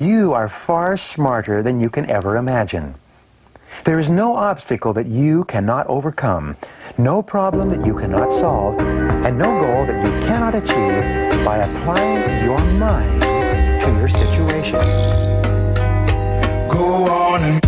You are far smarter than you can ever imagine. There is no obstacle that you cannot overcome, no problem that you cannot solve, and no goal that you cannot achieve by applying your mind to your situation. Go on and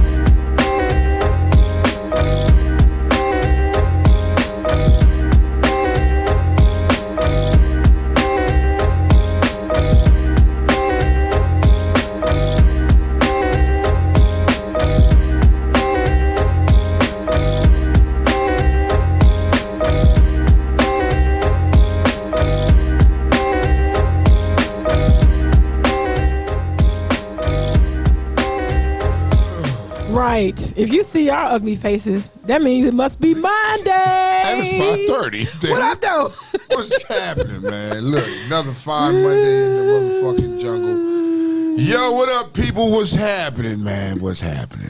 Right. If you see our ugly faces, that means it must be Monday. And it's 5:30. What up, though? What's happening, man? Look, another fine Monday in the motherfucking jungle. Yo, what up, people? What's happening, man? What's happening?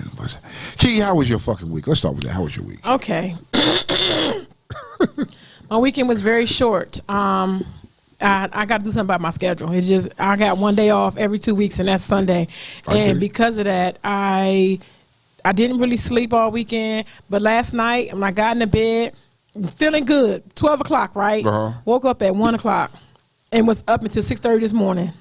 Key, how was your fucking week? Let's start with that. How was your week? Okay. My weekend was very short. I got to do something about my schedule. It's just I got one day off every 2 weeks, and that's Sunday. And because of that, I didn't really sleep all weekend. But last night, when I got in the bed, feeling good, 12 o'clock, right? Woke up at 1 o'clock and was up until 6:30 this morning.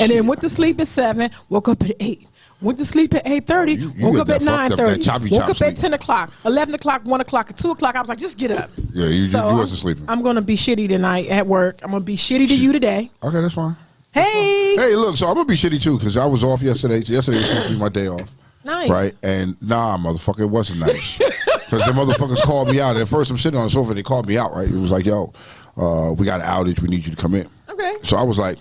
And then went to sleep at 7, woke up at 8. Went to sleep at 8:30, woke up at 9:30, woke up at 10 o'clock, 11 o'clock, 1 o'clock, and 2 o'clock. I was like, just get up. Yeah, you wasn't sleeping. I'm going to be shitty tonight at work. I'm going to be shitty to you today. Okay, that's fine. Hey. Hey, look, so I'm going to be shitty too because I was off yesterday. Yesterday was supposed to be my day off. Nice. Right? And nah, motherfucker, it wasn't nice. Because the motherfuckers called me out. At first, I'm sitting on the sofa. They called me out, right? It was like, yo, we got an outage. We need you to come in. Okay. So I was like.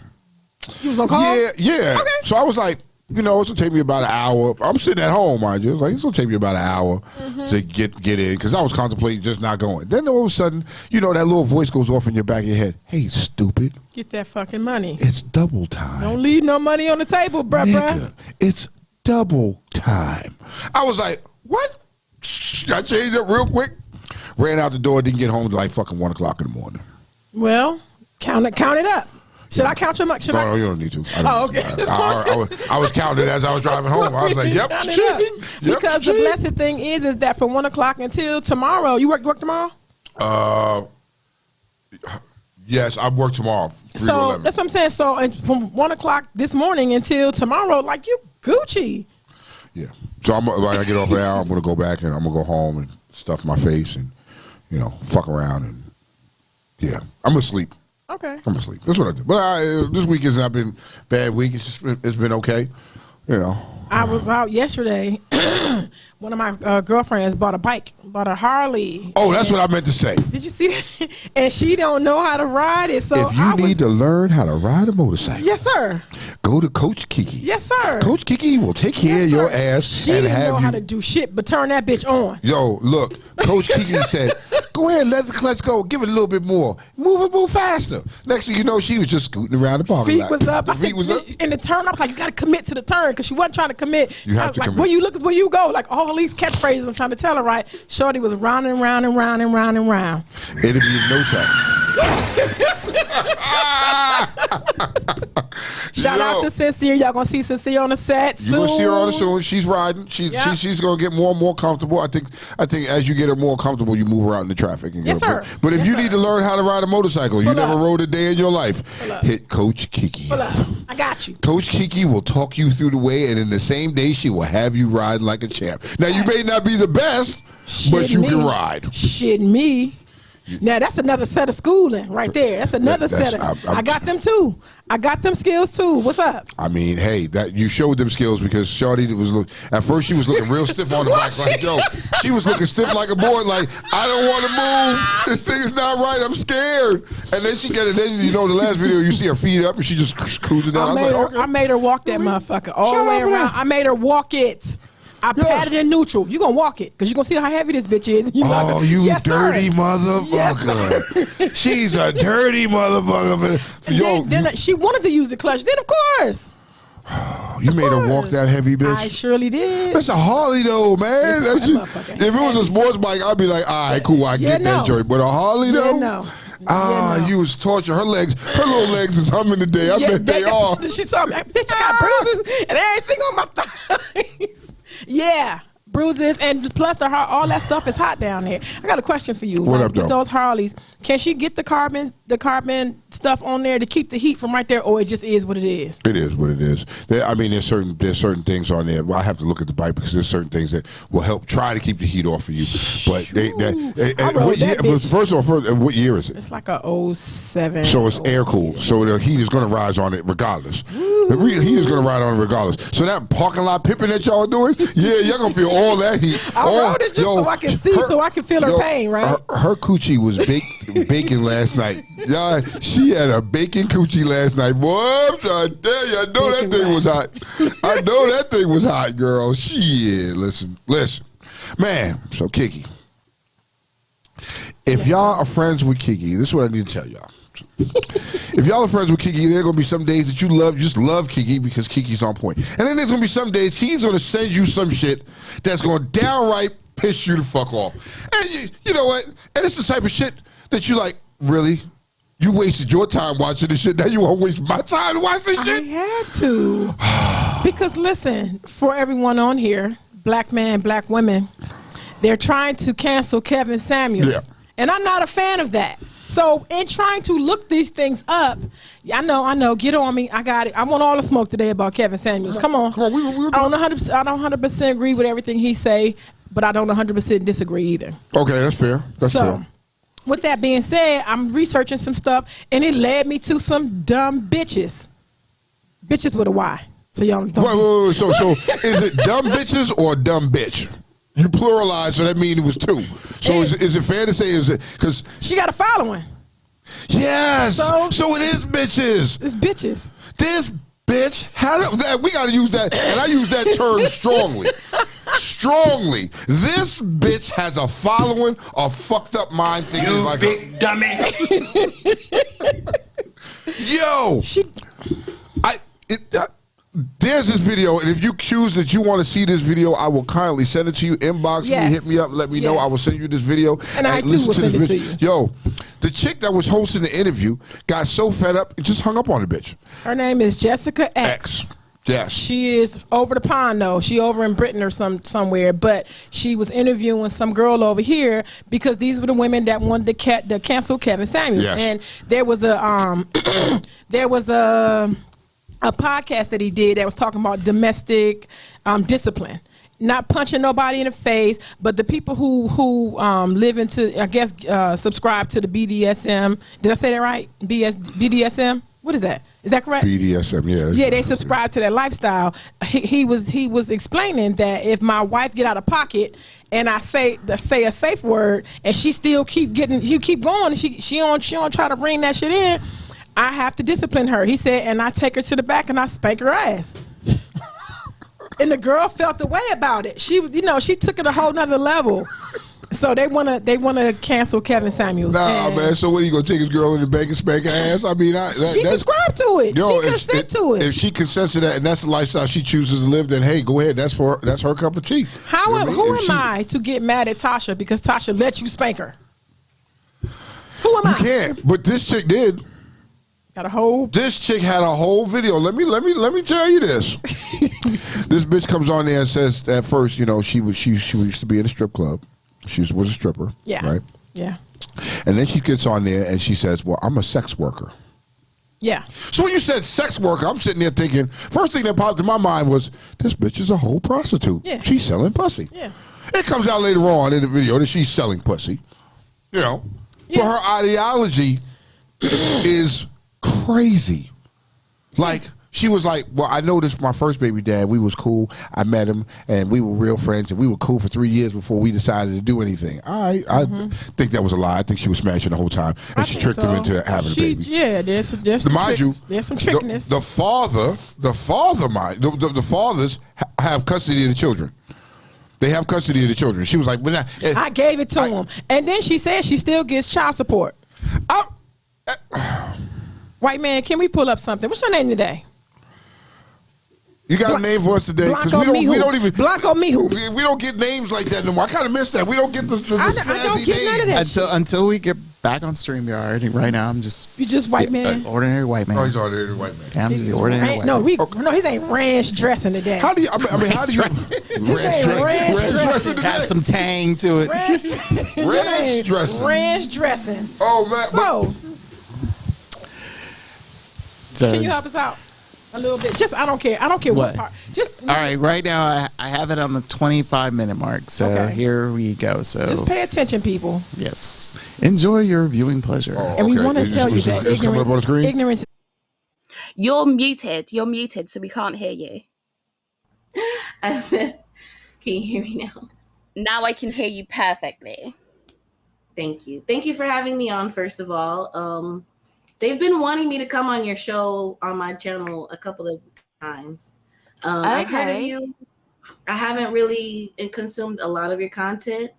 You was on call? Yeah. Okay. So I was like, you know, it's going to take me about an hour. I'm sitting at home, mind you. It's going to take me about an hour to get in because I was contemplating just not going. Then all of a sudden, you know, that little voice goes off in your back of your head. Hey, stupid. Get that fucking money. It's double time. Don't leave no money on the table, bruh. It's double time. I was like, what? I changed it real quick. Ran out the door, didn't get home until like fucking 1 o'clock in the morning. Well, count it up. Should I count your money? No, you don't need to. Okay. I was counting as I was driving home. I was like, yep. Because the blessed thing is that from 1 o'clock until tomorrow, you work tomorrow? Yes, I work tomorrow. So that's what I'm saying. So and from 1 o'clock this morning until tomorrow, like you Gucci. Yeah. So when I get off now, I'm gonna go back and I'm gonna go home and stuff my face and fuck around and I'm gonna sleep. Okay. I'm gonna sleep. That's what I do. But this week has not been a bad week. It's been okay. I was out yesterday. One of my girlfriends bought a Harley. Oh, that's what I meant to say. Did you see that? And she don't know how to ride it. So if you need to learn how to ride a motorcycle, yes, sir. Go to Coach Kiki. Yes, sir. Coach Kiki will take care of your ass. She didn't know how to do shit, but turn that bitch on. Yo, look, Coach Kiki said, "Go ahead, let the clutch go. Give it a little bit more. Move faster." Next thing you know, she was just scooting around the parking lot. Feet was up. Feet was up. And the turn, I was like, "You got to commit to the turn," because she wasn't trying to commit. You have to like, commit. Where you look is where you go. Like all these catchphrases, I'm trying to tell her right. Shorty was round and round and round and round and round. It'll be no time. Shout out to Sincere. Y'all gonna see Sincere on the set soon. You gonna see her on the show. She's riding. She's gonna get more and more comfortable. I think as you get her more comfortable, you move her out in the traffic. And yes, sir. But if you need to learn how to ride a motorcycle, you never rode a day in your life, hit Coach Kiki. I got you. Coach Kiki will talk you through the way, and in the same day, she will have you ride like a champ. Now, you may not be the best, but you can ride. Shit me. Now, that's another set of schooling right there. That's another set of... I got them, too. I got them skills, too. What's up? I mean, hey, that you showed them skills because Shorty was... At first, she was looking real stiff on the back. Like, yo, she was looking stiff like a board. Like, I don't want to move. This thing is not right. I'm scared. And then she get it. Then, the last video, you see her feet up and she just cruising down. I made her walk that motherfucker all the way around. I made her walk it. I patted in neutral. You gonna walk it because you gonna see how heavy this bitch is. You dirty motherfucker! Yes, she's a dirty motherfucker. Yo, then she wanted to use the clutch. Then of course. You made her walk that heavy, bitch? I surely did. That's a Harley, though, man. If it was a sports bike, I'd be like, all right, cool, I get that joint. But a Harley, though? No. You was torture. Her little legs is humming today. I bet they are. She told me, bitch, I got bruises and cruises, and plus all that stuff is hot down there. I got a question for you. What up, though? With those Harleys, can she get the carbon stuff on there to keep the heat from right there, or it just is what it is? It is what it is. There's certain things on there. Well, I have to look at the bike because there's certain things that will help try to keep the heat off of you. But first of all, what year is it? It's like a 07. So it's air cooled. So the heat is going to rise on it regardless. The heat is going to ride on it regardless. So that parking lot pimping that y'all are doing, yeah, y'all going to feel all that heat. I wrote it just so I can see, so I can feel her pain, right? Her coochie was baking last night. Yeah, she had a baking coochie last night. Boy, I'm trying to tell you, I know that thing was hot. I know that thing was hot, girl. Shit, listen. Man, so Kiki, if y'all are friends with Kiki, this is what I need to tell y'all. If y'all are friends with Kiki, there are going to be some days that you just love Kiki because Kiki's on point. And then there's going to be some days Kiki's going to send you some shit that's going to downright piss you the fuck off. And you know what? And it's the type of shit that you like, really? You wasted your time watching this shit. Now you want to waste my time to watch this shit? I had to. Because listen, for everyone on here, black men, black women, they're trying to cancel Kevin Samuels. Yeah. And I'm not a fan of that. So in trying to look these things up, I know, get on me. I got it. I want all the smoke today about Kevin Samuels. Come on. I don't 100% agree with everything he say, but I don't 100% disagree either. Okay, that's fair. That's fair. With that being said, I'm researching some stuff, and it led me to some dumb bitches. Bitches with a Y. So y'all don't. Wait. So is it dumb bitches or dumb bitch? You pluralized, so that means it was two. So is it fair to say, is it because she got a following? Yes. So it is bitches. It's bitches. This bitch we got to use that, and I use that term strongly. Strongly. This bitch has a following of fucked up mind thinking you like big dummy. Yo. There's this video, and if you choose that you want to see this video, I will kindly send it to you. Inbox me, hit me up, let me know. I will send you this video. And I too will send it to you. Yo, the chick that was hosting the interview got so fed up and just hung up on the bitch. Her name is Jessica X. Yes. She is over the pond, though. She over in Britain or somewhere. But she was interviewing some girl over here because these were the women that wanted to cancel Kevin Samuels. Yes. And there was a podcast that he did that was talking about domestic discipline. Not punching nobody in the face, but the people who live into, I guess, subscribe to the BDSM. Did I say that right? BDSM? What is that? Is that correct? BDSM, yeah. Yeah, they subscribe to that lifestyle. He was explaining that if my wife get out of pocket and I say a safe word and she still keep going, she don't try to bring that shit in, I have to discipline her. He said, and I take her to the back and I spank her ass. And the girl felt the way about it. She was, she took it a whole nother level. So they wanna cancel Kevin Samuels. Nah, man. So what, are you gonna take his girl in the bank and spank her ass? I mean, she subscribed to it. She consent to it. If she consents to that, and that's the lifestyle she chooses to live, then hey, go ahead. That's her cup of tea. Who am I to get mad at Tasha because Tasha let you spank her? Who am I? You can't. But this chick did. This chick had a whole video. Let me tell you this. This bitch comes on there and says at first, she used to be in a strip club. She was a stripper. Yeah. Right? Yeah. And then she gets on there and she says, well, I'm a sex worker. Yeah. So when you said sex worker, I'm sitting there thinking, first thing that popped in my mind was, this bitch is a whole prostitute. Yeah. She's selling pussy. Yeah. It comes out later on in the video that she's selling pussy. Yeah. But her ideology is crazy. Like, she was like, well, I know this my first baby dad. We was cool. I met him, and we were real friends, and we were cool for 3 years before we decided to do anything. I think that was a lie. I think she was smashing the whole time, and she tricked him into having a baby. Yeah, there's some trickness. The fathers have custody of the children. They have custody of the children. She was like, I gave it to him. And then she said she still gets child support. White man, can we pull up something? What's your name today? You got a name for us today? Blanco Mihu. We don't get names like that no more. I kind of miss that. We don't get the I don't get none of that. Until we get back on StreamYard. Right now, I'm just You just white man. ordinary white man. Oh, he's already a white man. Yeah, I'm just ordinary white man. No, his ain't ranch dressing today. How do you? I mean, how do you? Ranch dressing. Has some tang to it. Ranch dressing. Ranch dressing. Oh man. So, Can you help us out a little bit? Just I don't care. I don't care what What? part. Just all right, right now I have it on the 25-minute mark. So Okay. here we go. So just pay attention, people. yes, enjoy your viewing pleasure. Oh, And we okay. want to tell you that It's coming up on the screen. ignorance. You're muted. You're muted, so we can't hear you. I said, can you hear me now? Now I can hear you perfectly. Thank you. Thank you for having me on, first of all. They've been wanting me to come on your show on my channel a couple of times. I've heard of you. I haven't really consumed a lot of your content.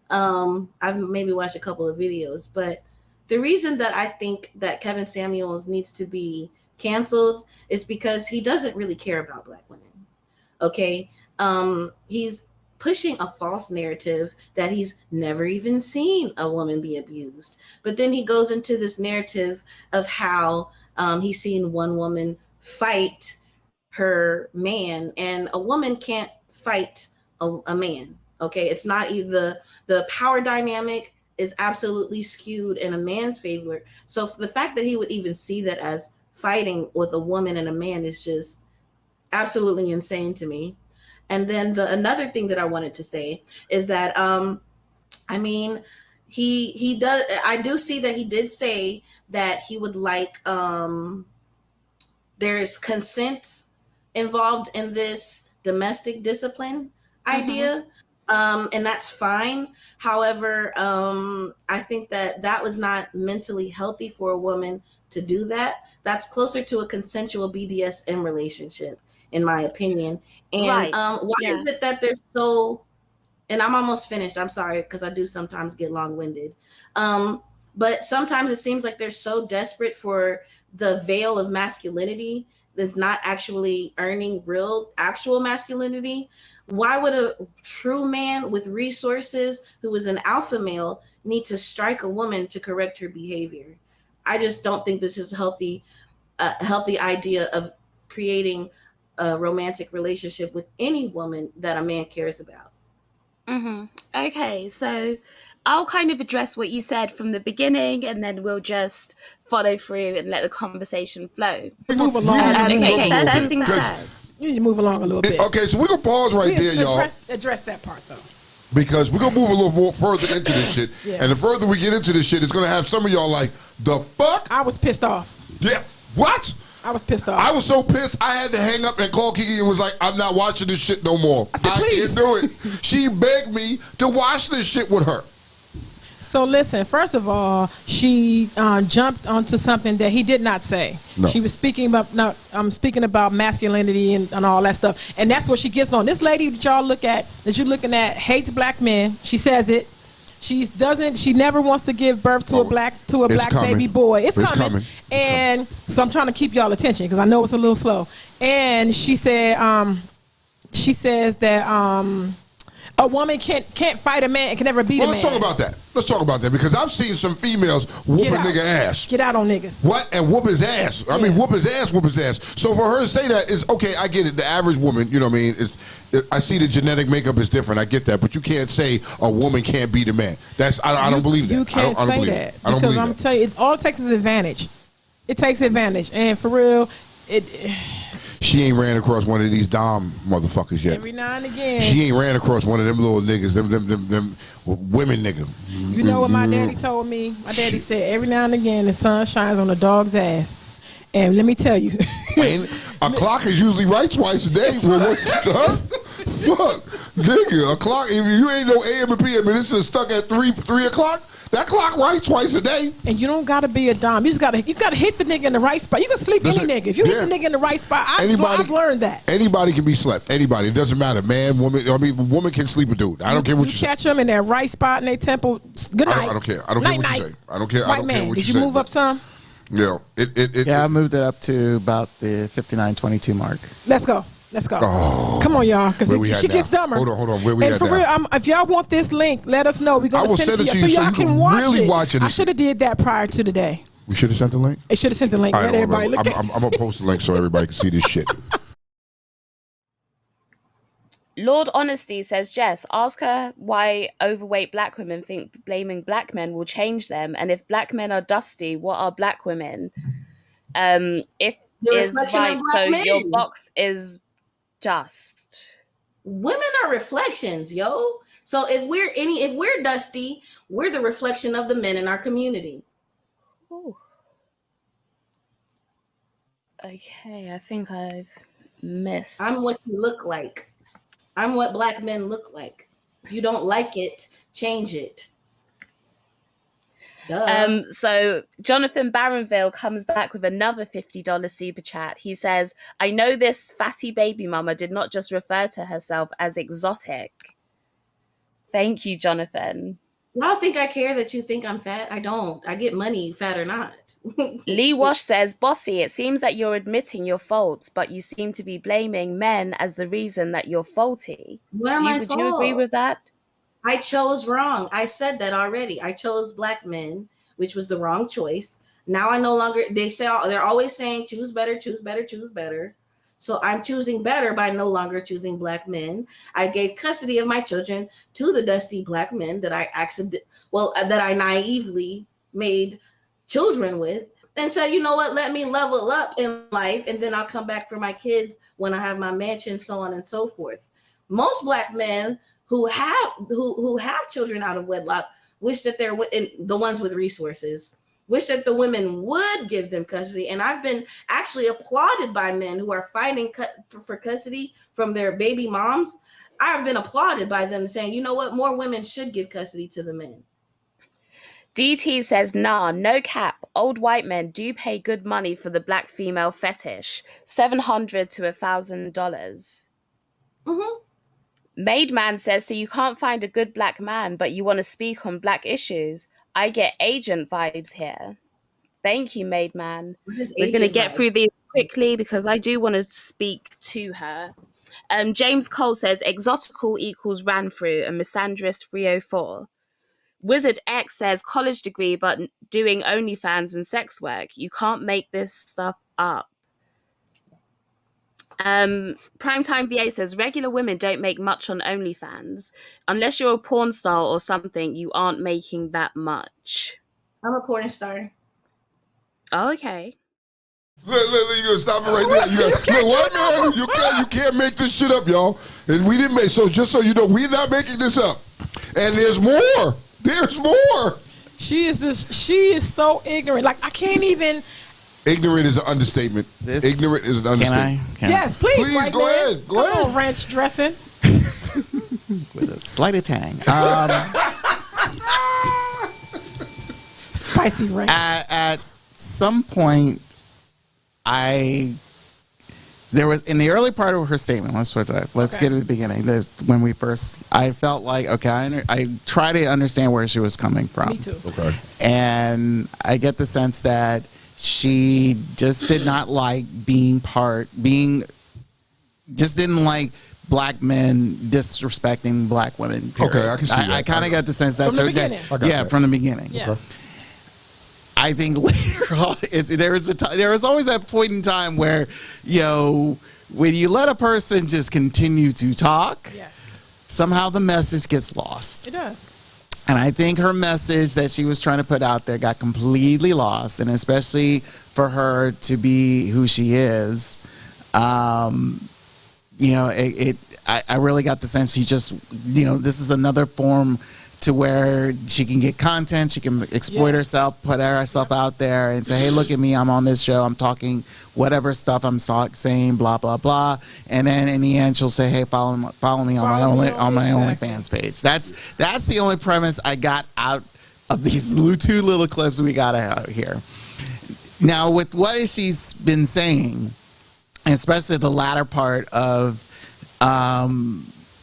I've maybe watched a couple of videos, but the reason that I think that Kevin Samuels needs to be canceled is because he doesn't really care about Black women. Okay. He's pushing a false narrative that he's never even seen a woman be abused. But then he goes into this narrative of how he's seen one woman fight her man, and a woman can't fight a man. Okay. It's not either the power dynamic is absolutely skewed in a man's favor. So the fact that he would even see that as fighting with a woman and a man is just absolutely insane to me. And then another thing that I wanted to say is that I mean, he does. I do see that he did say that he would like there's consent involved in this domestic discipline idea, and that's fine. However, I think that was not mentally healthy for a woman to do that. That's closer to a consensual BDSM relationship, in my opinion. And why is it that they're so, and I'm almost finished, I'm sorry, because I do sometimes get long-winded. But sometimes it seems like they're so desperate for the veil of masculinity that's not actually earning real, actual masculinity. Why would a true man with resources who is an alpha male need to strike a woman to correct her behavior? I just don't think this is a healthy idea of creating a romantic relationship with any woman that a man cares about. Okay, so I'll kind of address what you said from the beginning, and then we'll just follow through and let the conversation flow. Move along. Okay, first things first. You need to move along a little bit. Okay, so we're gonna pause right there, y'all, address that part though, because we're gonna move a little more further into this shit. Yeah. And the further we get into this shit, it's gonna have some of y'all like, the fuck? I was pissed off. Yeah. What? I was pissed off. I was so pissed, I had to hang up and call Kiki and was like, I'm not watching this shit no more. I said, I please. can't do it. She begged me to watch this shit with her. So listen, first of all, she jumped onto something that he did not say. No. She was speaking about masculinity and all that stuff, and that's what she gets on. This lady that y'all look at, that you're looking at, hates black men. She says it. She never wants to give birth to a black coming. baby boy. It's coming. And so I'm trying to keep y'all attention because I know it's a little slow. And she said, she says that a woman can't fight a man and can never beat a man. Let's talk about that. Let's talk about that because I've seen some females whoop a nigga ass. Get out on niggas. What? And whoop his ass. I mean, whoop his ass, whoop his ass. So for her to say that is, okay, I get it. The average woman, you know what I mean? I see the genetic makeup is different. I get that. But you can't say a woman can't beat a man. I don't believe that. You can't I don't say believe that. I don't Because believe I'm that. telling you, all it takes is advantage. It takes advantage. And for real, She ain't ran across one of these Dom motherfuckers yet. every now and again. She ain't ran across one of them little niggas, them women niggas. You know what my daddy told me? My daddy said every now and again the sun shines on a dog's ass. And let me tell you. And a clock is usually right twice a day. Well, fuck, nigga, a clock, if you ain't no AM and PM and this is stuck at 3 o'clock, that clock right twice a day. And you don't gotta be a dom. You gotta hit the nigga in the right spot. You can sleep any nigga. If you hit the nigga in the right spot, I've learned that. Anybody can be slept. Anybody. It doesn't matter. Man, woman. I mean, a woman can sleep a dude. I don't care what you say. catch them in that right spot in their temple. Good night. I don't care. I don't care what you say. I don't care. I White don't man, care what did you you say. move up some? Yeah. Yeah, I moved it up to about the 59:22 mark. Let's go. Let's go. Oh. Come on, y'all, because Where we she at gets now? dumber. Hold on. Where we and at for now? real, if y'all want this link, let us know. We're I going will to send it to you you so y'all can watch really it. watch it. I should have did that prior to today. We should have sent the link? It should have sent the link. All Let right, everybody look at I'm going to post the link so everybody can see this shit. Lord Honesty says, Jess, ask her why overweight black women think blaming black men will change them. And if black men are dusty, what are black women? If The is reflection right, of black so men. your box is dust. Women are reflections, yo. So if we're dusty, we're the reflection of the men in our community. Ooh. Okay, I think I've missed. I'm what you look like. I'm what black men look like. If you don't like it, change it. Duh. So Jonathan Barronville comes back with another $50 super chat. He says, I know this fatty baby mama did not just refer to herself as exotic. Thank you, Jonathan. Y'all think I care that you think I'm fat? I don't. I get money, fat or not. Lee Wash says, Bossy, it seems that you're admitting your faults, but you seem to be blaming men as the reason that you're faulty. Would you agree with that? I chose wrong. I said that already. I chose black men, which was the wrong choice. Now I no longer, they're always saying choose better, choose better, choose better. So I'm choosing better by no longer choosing black men. I gave custody of my children to the dusty black men that that I naively made children with, and said, you know what, let me level up in life, and then I'll come back for my kids when I have my mansion, so on and so forth. Most black men who have children out of wedlock wish that they're the ones with resources, wish that the women would give them custody. And I've been actually applauded by men who are fighting for custody from their baby moms. I've been applauded by them saying, you know what, more women should give custody to the men. DT says, nah, no cap. Old white men do pay good money for the black female fetish, $700 to $1,000. Mm-hmm. Made Man says, so you can't find a good black man, but you want to speak on black issues. I get agent vibes here. Thank you, Made Man. We're going to get through these quickly because I do want to speak to her. James Cole says, exotical equals ran through and misandrist 304. Wizard X says, college degree, but doing OnlyFans and sex work. You can't make this stuff up. Primetime VA says, regular women don't make much on OnlyFans. Unless you're a porn star or something, you aren't making that much. I'm a porn star. Oh, okay. Look, you gonna stop it right there. You can't make this shit up, y'all. And we didn't make, so just so you know, we're not making this up. And there's more. There's more. She is so ignorant. Like, I can't even. Ignorant is an understatement. Ignorant is an understatement. Yes, please right, go ahead. Go ahead. Come on, ranch dressing. With a slight tang. Spicy ranch. At some point, there was in the early part of her statement. Let's get to the beginning. When I felt like, okay, I try to understand where she was coming from. Me too. Okay. And I get the sense that she just did not like just didn't like black men disrespecting black women. Period. Okay, I can see that. I kind of got the sense that's From the beginning. From the beginning. Yeah. Okay. I think later on, there was always that point in time where, when you let a person just continue to talk, Yes. somehow the message gets lost. It does. And I think her message that she was trying to put out there got completely lost, and especially for her to be who she is, I really got the sense she just, this is another form to where she can get content, she can exploit herself, put herself out there and say, hey, look at me, I'm on this show, I'm talking whatever stuff I'm saying, blah, blah, blah. And then in the end, she'll say, hey, follow me on my OnlyFans page. That's the only premise I got out of these two little clips we got out here. Now, with what she's been saying, especially the latter part of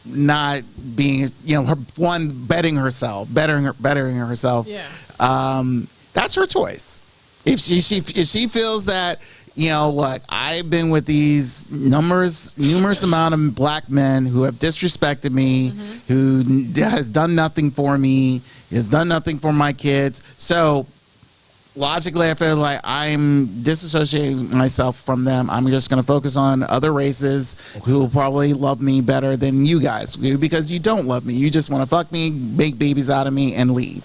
not being, bettering herself. Yeah. That's her choice. If she feels that look, I've been with these numerous amount of black men who have disrespected me, who has done nothing for me, has done nothing for my kids. So logically, I feel like I'm disassociating myself from them. I'm just going to focus on other races who will probably love me better than you guys do, because you don't love me. You just want to fuck me, make babies out of me, and leave.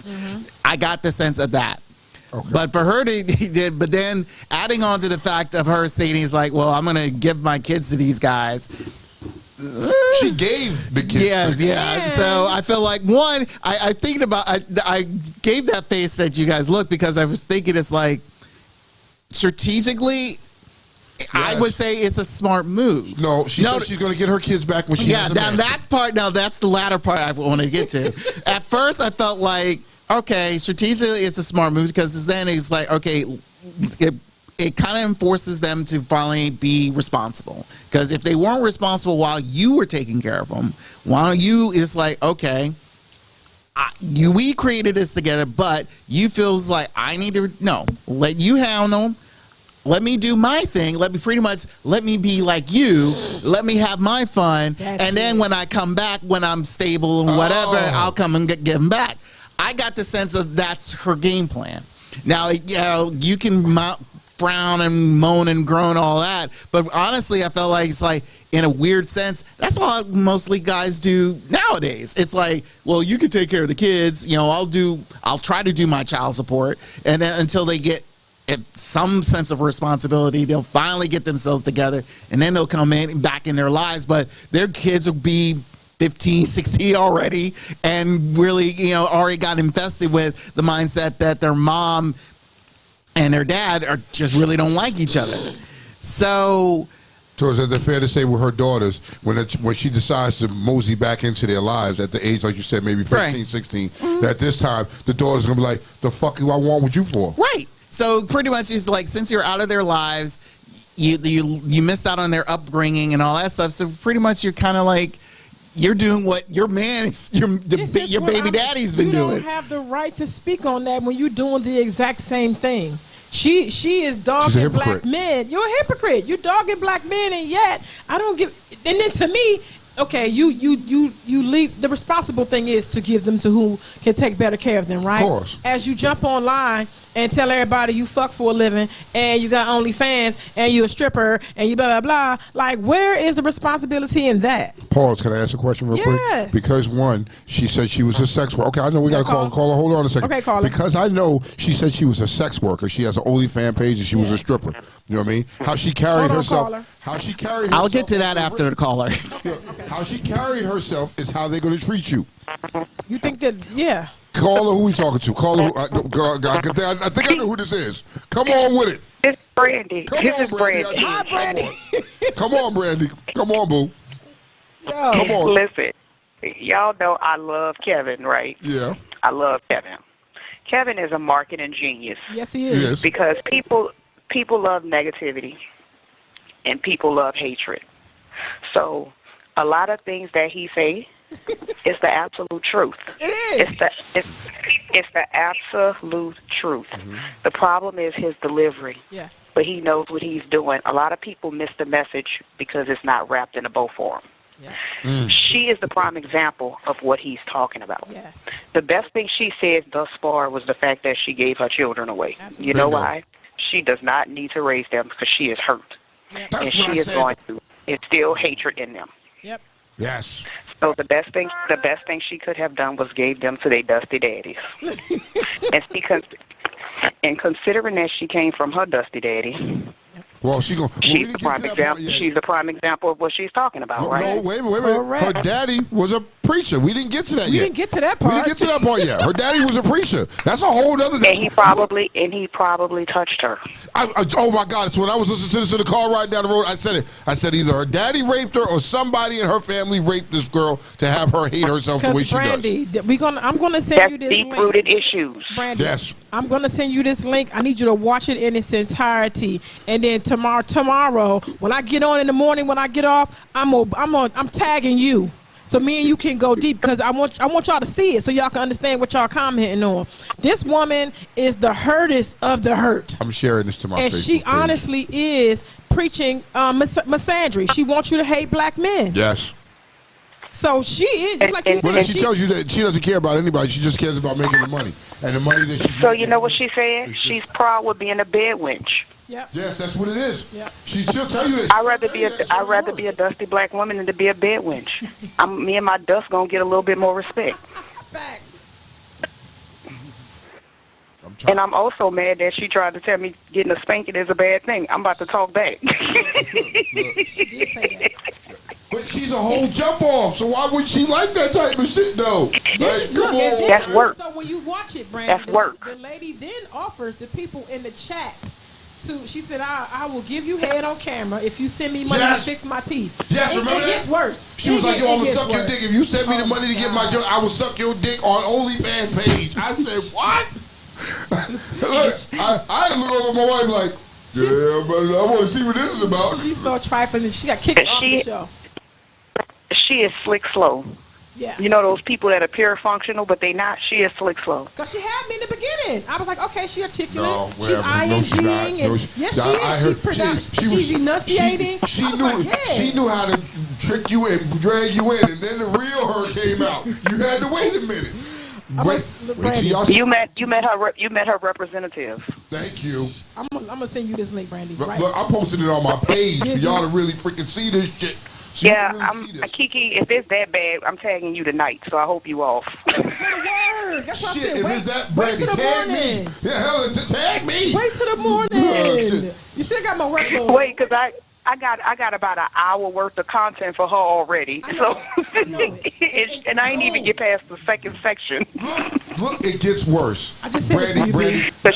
I got the sense of that. Okay. But for her but then adding on to the fact of her stating, is like, well, I'm going to give my kids to these guys. She gave the kids. Yeah. So I feel like, one, I think about, I gave that face that you guys look because I was thinking it's like, strategically, I would say it's a smart move. No, she said she's going to get her kids back when she has a man. That's the latter part I want to get to. At first, I felt like, okay, strategically, it's a smart move because then it's like, okay, it kind of enforces them to finally be responsible. Because if they weren't responsible while you were taking care of them, while you, it's like, okay, we created this together, but you feels like I need to, let you handle them. Let me do my thing. Let me be like you. Let me have my fun. And then when I come back, when I'm stable and whatever, I'll come and give them back. I got the sense of that's her game plan. Now, you can frown and moan and groan all that, but honestly, I felt like it's like, in a weird sense, that's all mostly guys do nowadays. It's like, well, you can take care of the kids. I'll try to do my child support, and then until they get some sense of responsibility, they'll finally get themselves together, and then they'll come back in their lives. But their kids will be 15, 16 already, and really, already got infested with the mindset that their mom and their dad just really don't like each other. So is it fair to say with her daughters, when she decides to mosey back into their lives at the age, like you said, maybe 15, 16, that this time the daughter's going to be like, the fuck do I want with you for? Right. So pretty much it's like, since you're out of their lives, you missed out on their upbringing and all that stuff. So pretty much you're kind of like, you're doing what your baby daddy's been doing. You don't have the right to speak on that when you're doing the exact same thing. She is dogging black men. You're a hypocrite. You're dogging black men, and yet I don't give. And then to me, okay, you leave. The responsible thing is to give them to who can take better care of them, right? Of course. As you jump online and tell everybody you fuck for a living and you got OnlyFans and you a stripper and you blah, blah, blah. Like, where is the responsibility in that? Pause. Can I ask a question real quick? Because one, she said she was a sex worker. Okay, I know we got to call her. Hold on a second. Okay, call her. Because I know she said she was a sex worker. She has an OnlyFans page and she was a stripper. You know what I mean? How she carried herself. How she carried herself. I'll get to that after the caller. How she carried herself is how they're going to treat you. You think that, yeah. Call her, who we talking to? Call her. I think I know who this is. Come on with it. It's Brandy. This is Brandy. Hi, Brandy. Come on, Brandy. Come on, boo. Come on. Listen, y'all know I love Kevin, right? Yeah. I love Kevin. Kevin is a marketing genius. Yes, he is. Yes. Because people love negativity and people love hatred. So a lot of things that he say is the absolute truth. It is. It's the absolute truth. Mm-hmm. The problem is his delivery. Yes. But he knows what he's doing. A lot of people miss the message because it's not wrapped in a bow form. Yeah. She is the prime example of what he's talking about. Yes. The best thing she said thus far was the fact that she gave her children away. Absolutely. You know why? She does not need to raise them because she is hurt. Yep. And she is going to instill hatred in them. Yep. Yes. So the best thing she could have done was gave them to their dusty daddies. And considering that she came from her dusty daddy, well, she's the prime example. She's the prime example of what she's talking about, right? No, wait a minute. Her daddy was a preacher. We didn't get to that yet. We didn't get to that part yet. Her daddy was a preacher. That's a whole other thing. And he probably touched her. Oh my God! So when I was listening to this in the car riding down the road, I said it. I said either her daddy raped her or somebody in her family raped this girl to have her hate herself the way she Brandy, does. I'm gonna send you this link. Deep-rooted issues. Brandy, yes. I'm gonna send you this link. I need you to watch it in its entirety, and then tomorrow when I get on in the morning, when I get off, I'm tagging you so me and you can go deep, because I want y'all to see it so y'all can understand what y'all commenting on. This woman is the hurtest of the hurt. I'm sharing this to my and Facebook she page. honestly is preaching misandry. She wants you to hate black men. Yes. So she is, just like you said. Well, she tells you that she doesn't care about anybody. She just cares about making the money. And the money that she's So making, you know what she said? She's proud with being a bed wench. Yep. Yes, that's what it is. Yep. She'll tell you that. I'd rather be a dusty black woman than to be a bed wench. Me and my dust gonna get a little bit more respect. Facts. And I'm also mad that she tried to tell me getting a spanking is a bad thing. I'm about to talk back. She did say that. But she's a whole jump off, so why would she like that type of shit, though? Like, come on. That's work. So when you watch it, Brandon, That's work. The lady then offers the people in the chat she said, I will give you head on camera if you send me money to fix my teeth. Yes, remember that? It gets worse. She was like, yo, I'm going to suck your dick. If you send me the money to get my joint, I will suck your dick on OnlyFans page. I said, what? Look, I had to look over my wife like, yeah, but I want to see what this is about. She's so trifling. She got kicked off the show. She is slick slow. Yeah. You know those people that appear functional, but they not? She is slick slow. Because she had me in the beginning. I was like, okay, she articulate. No, she's INGing. No, She's enunciating. She knew how to trick you and drag you in, and then the real her came out. You had to wait a minute. You met her representative. Thank you. I'm gonna send you this link, Brandy. Look, I posted it on my page for y'all to really freaking see this shit. Kiki, if it's that bad, I'm tagging you tonight, so I hope you off. That's what shit, I said. if it's that Brandy, tag me. Yeah, hell, tag me. Wait till the morning. You still got my workload. Wait, because I got about an hour worth of content for her already. So and I ain't even get past the second section. Look, it gets worse. I just said it to you, because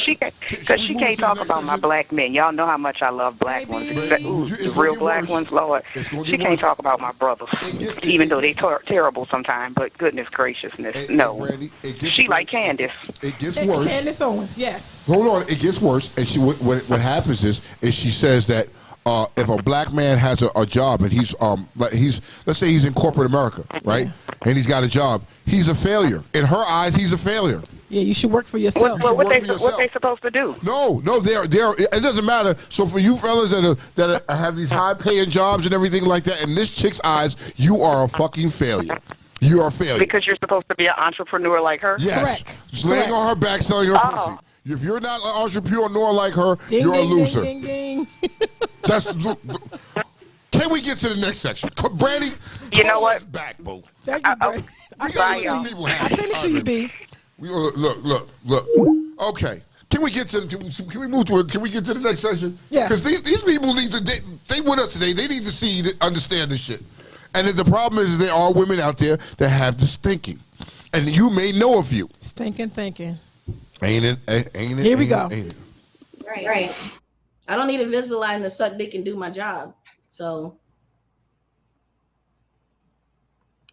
she can't talk about my black men. Y'all know how much I love black ones. The real black ones, Lord. She can't talk about my brothers, even though they terrible sometimes. But goodness graciousness, no. She like Candace. It gets worse. Candace Owens, yes. Hold on, it gets worse. And what happens is she says that if a black man has a job and he's let's say he's in corporate America, right? And he's got a job, he's a failure. In her eyes, he's a failure. Yeah, you should work for yourself. What they supposed to do? No, they're. It doesn't matter. So for you fellas that have these high paying jobs and everything like that, in this chick's eyes, you are a fucking failure. You are a failure because you're supposed to be an entrepreneur like her. Yes, correct. Just laying on her back, selling her pussy. If you're not an entrepreneur like her, you're a loser. Ding, ding. Can we get to the next section, Brandy? You know what? Back, boo. Thank you, Brandy. I sent it to you, B. Look. Okay. Can we get to? Can we move to it? Can we get to the next section? Yeah. Because these people need to. They with us today. They need to see, understand this shit. And the problem is, there are women out there that have this thinking, and you may know a few. Stinking thinking. Ain't it? Here we go. Right. I don't need Invisalign to suck dick and do my job. So.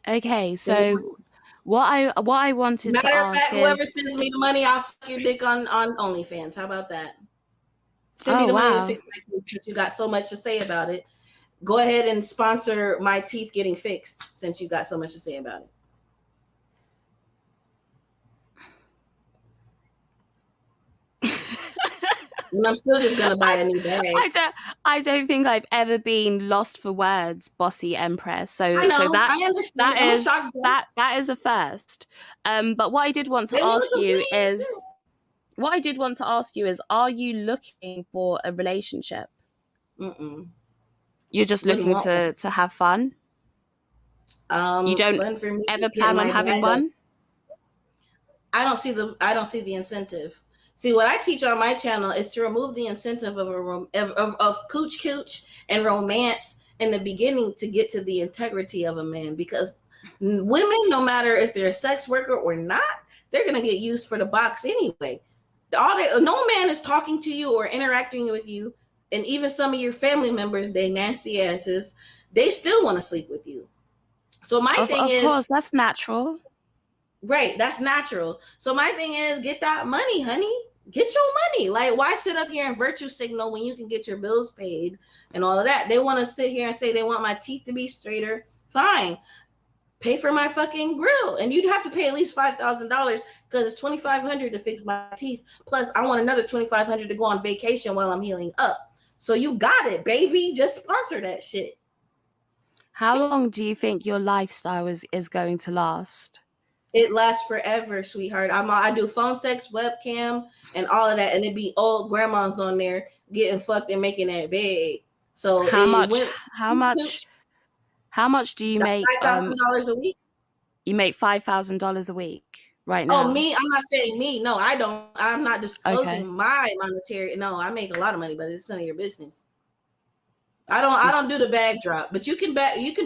Okay, so what I wanted to ask fact, whoever sends me the money, I'll suck your dick on OnlyFans. How about that? Send me the money to fix my teeth since you got so much to say about it. Go ahead and sponsor my teeth getting fixed since you got so much to say about it. And I'm still just gonna buy a new bag. I don't think I've ever been lost for words, bossy empress. So that is a first. But what I did want to ask you is, are you looking for a relationship? Mm-mm. You're just looking to have fun. You don't ever plan on having one. I don't see the incentive. See, what I teach on my channel is to remove the incentive of cooch and romance in the beginning to get to the integrity of a man. Because women, no matter if they're a sex worker or not, they're gonna get used for the box anyway. No man is talking to you or interacting with you, and even some of your family members, they nasty asses, they still want to sleep with you. So my thing is, of course, that's natural. Right, that's natural. So my thing is, get that money, honey. Get your money. Like, why sit up here and virtue signal when you can get your bills paid and all of that? They want to sit here and say they want my teeth to be straighter. Fine. pay for my fucking grill. And you'd have to pay at least $5,000 because it's $2,500 to fix my teeth. Plus, I want another $2,500 to go on vacation while I'm healing up. So you got it, baby. Just sponsor that shit. How long do you think your lifestyle is going to last? It lasts forever, sweetheart. I do phone sex, webcam, and all of that, and it'd be old grandmas on there getting fucked and making that bed. So how much do you make? $5,000 a week. You make $5,000 a week right now. Oh, me? I'm not saying me. No, I don't. I'm not disclosing my monetary. No, I make a lot of money, but it's none of your business. I don't do the bag drop, but you can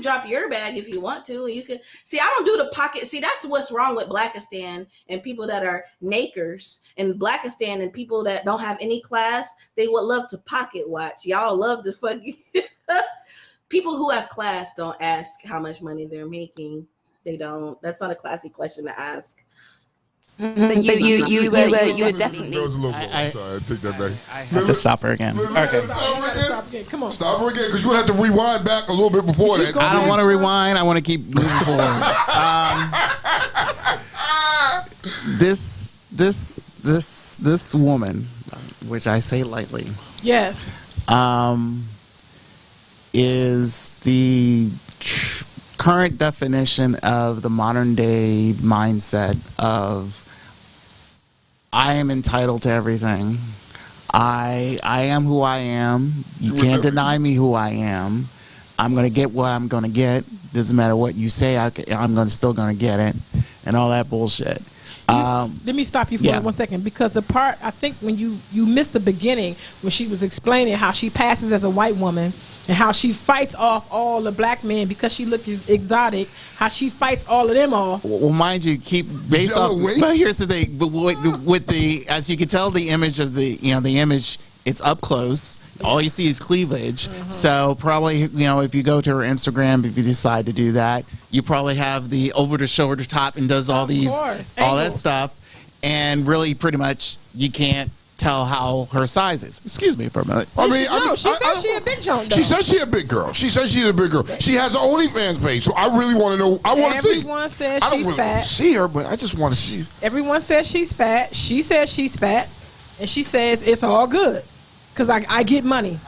drop your bag if you want to. You can see, I don't do the pocket. See, that's what's wrong with Blackistan and people that are nakers and Blackistan and people that don't have any class. They would love to pocket watch. Y'all love to fucking people who have class don't ask how much money they're making. They don't. That's not a classy question to ask. But you were definitely. I take that back. I have to stop her again. Okay. Stop again. Come on. Stop her again, because you're going to have to rewind back a little bit before that. I don't want to rewind. I want to keep moving forward. This woman, which I say lightly, yes, is the current definition of the modern day mindset of I am entitled to everything. I am who I am. You can't deny me who I am. I'm going to get what I'm going to get. Doesn't matter what you say, I'm still going to get it, and all that bullshit. Let me stop you for 1 second, because the part, I think when you missed the beginning when she was explaining how she passes as a white woman and how she fights off all the black men because she looks exotic, how she fights all of them off. Well, mind you, keep based off. But here's the thing: but with the, as you can tell, the image of the image, it's up close. All you see is cleavage. So probably, if you go to her Instagram, if you decide to do that, you probably have the over the shoulder top and does all that stuff, and really pretty much you can't tell how her size is. Excuse me for a minute. She said she a big junk. She said she a big girl. She said she's a big girl. She has an OnlyFans page, so I really want to know. I want to see. Everyone says I don't she's really fat. see her, but I just want to see. Everyone says she's fat. She says she's fat, and she says it's all good because I get money.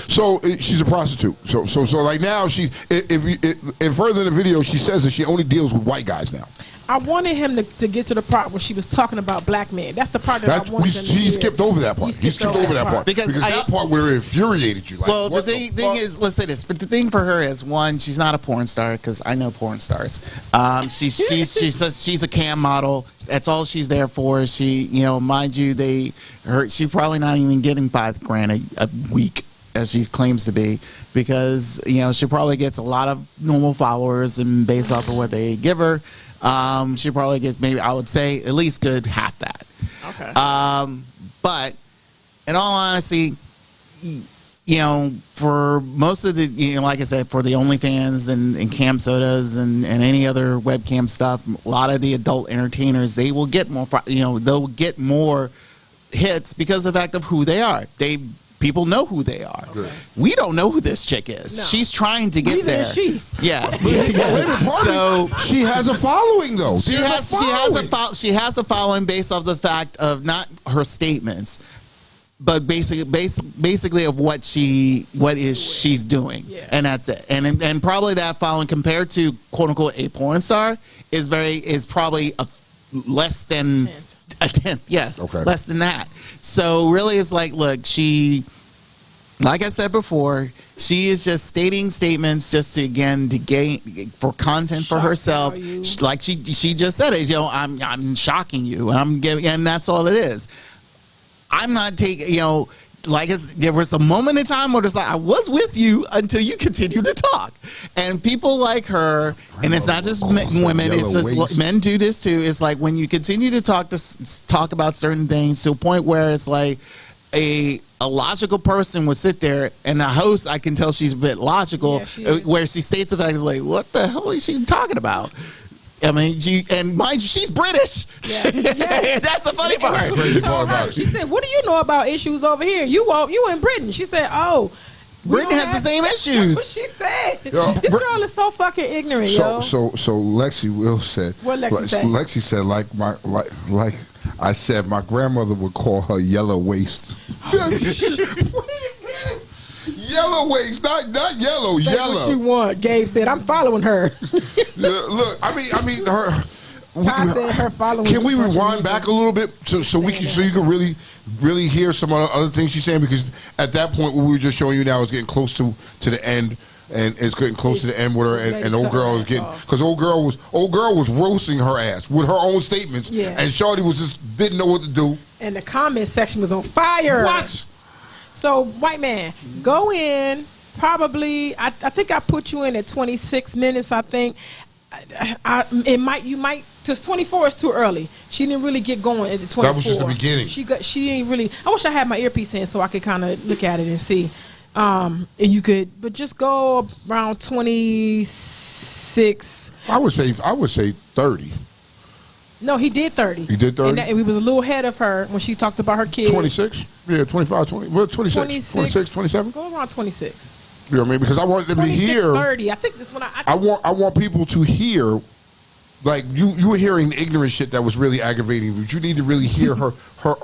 So she's a prostitute. So like now if further in the video she says that she only deals with white guys now. I wanted him to get to the part where she was talking about black men. That's the part that I wanted him to He skipped over that part. He skipped over that part. Because that part where it infuriated you. Like, well, the thing is, let's say this, but the thing for her is, one, she's not a porn star, because I know porn stars. She says she's a cam model. That's all she's there for. She, mind you, she's probably not even getting $5,000 a week as she claims to be, because she probably gets a lot of normal followers, and based off of what they give her, she probably gets, maybe I would say, at least good half that. Okay. But in all honesty, for most of the, like I said, for the OnlyFans and Cam Sodas and any other webcam stuff, a lot of the adult entertainers, they will get more, they'll get more hits because of the fact of who they are. People know who they are. Okay. We don't know who this chick is. No. She's trying to get there. She. Yes. So she has a following, though. She has a following based off the fact of not her statements, but basically of what she's doing, and that's it. And probably that following compared to quote unquote a porn star is probably less than a tenth. Yes, okay. Less than that. So really, it's like, look, like I said before, she is just stating statements just to gain for content for herself. Like she just said it. I'm shocking you, and that's all it is. I'm not taking, there was a moment in time where it's like, I was with you until you continued to talk. And people like her, and it's not just women, it's just men do this too. It's like when you continue to talk about certain things to a point where it's like a logical person would sit there, and the host, I can tell she's a bit logical, where she states the fact, is like, what the hell is she talking about? I mean, and mind you, she's British. Yes. That's the funny part. She said, "What do you know about issues over here? You in Britain?" She said, "Oh, Brittany has the same issues. That's what she said. Yo, This girl is so fucking ignorant, yo. So Lexi Will said. What Lexi said? Lexi said like I said, my grandmother would call her yellow waist. Wait a minute. Yellow waist, not yellow. Say yellow. What you want? Gabe said, I'm following her. Look, I mean her. Ty said her following. Can we rewind back a little bit so you can really hear some other things she's saying, because at that point what we were just showing you now is getting close to the end, and it's getting close to the end with her, and old girl is getting, because old girl was roasting her ass with her own statements, and Shawty was just didn't know what to do, and the comment section was on fire. What? So white man, go in. Probably, I think I put you in at 26 minutes. I think you might. Because 24 is too early. She didn't really get going at the 24. That was just the beginning. She ain't really. I wish I had my earpiece in so I could kind of look at it and see. And you could, but just go around 26. I would say 30. No, he did 30. He did 30? And we was a little ahead of her when she talked about her kids. 26? Yeah, 25, 20. Well, 26. 26, 27? Go around 26. You know what I mean? Because I want them to hear. 30. I think this one. I want people to hear. Like you were hearing the ignorant shit that was really aggravating, but you need to really hear her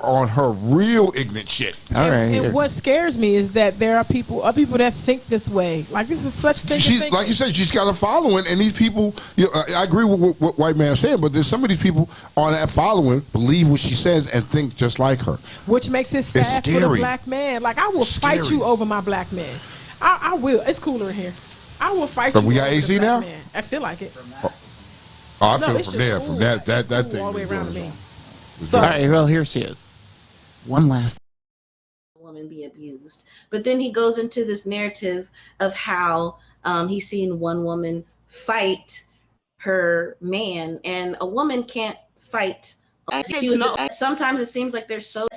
on her real ignorant shit. All right. And what scares me is that there are people that think this way. Like this is such thing. Like you said, she's got a following, and these people. I agree with what White Man saying, but there's some of these people on that following believe what she says and think just like her, which makes it sad for the black man. Like I will fight you over my black man. I will. It's cooler in here. I will fight you. But we got AC now. Man. I feel like it. I feel from there, cool. From that cool thing. All the way around to me. So, all right, well, here she is. One last woman be abused. But then he goes into this narrative of how he's seen one woman fight her man, and a woman can't fight. Sometimes it seems like they're so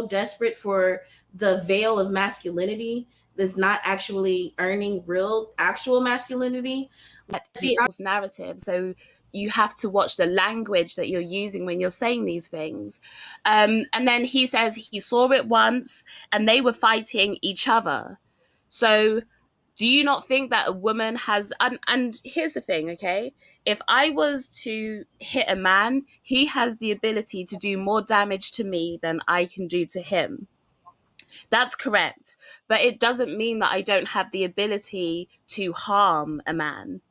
desperate for the veil of masculinity that's not actually earning actual masculinity. Narrative. So you have to watch the language that you're using when you're saying these things. And then he says he saw it once and they were fighting each other. So do you not think that a woman has, and here's the thing, okay? If I was to hit a man, he has the ability to do more damage to me than I can do to him. That's correct. But it doesn't mean that I don't have the ability to harm a man.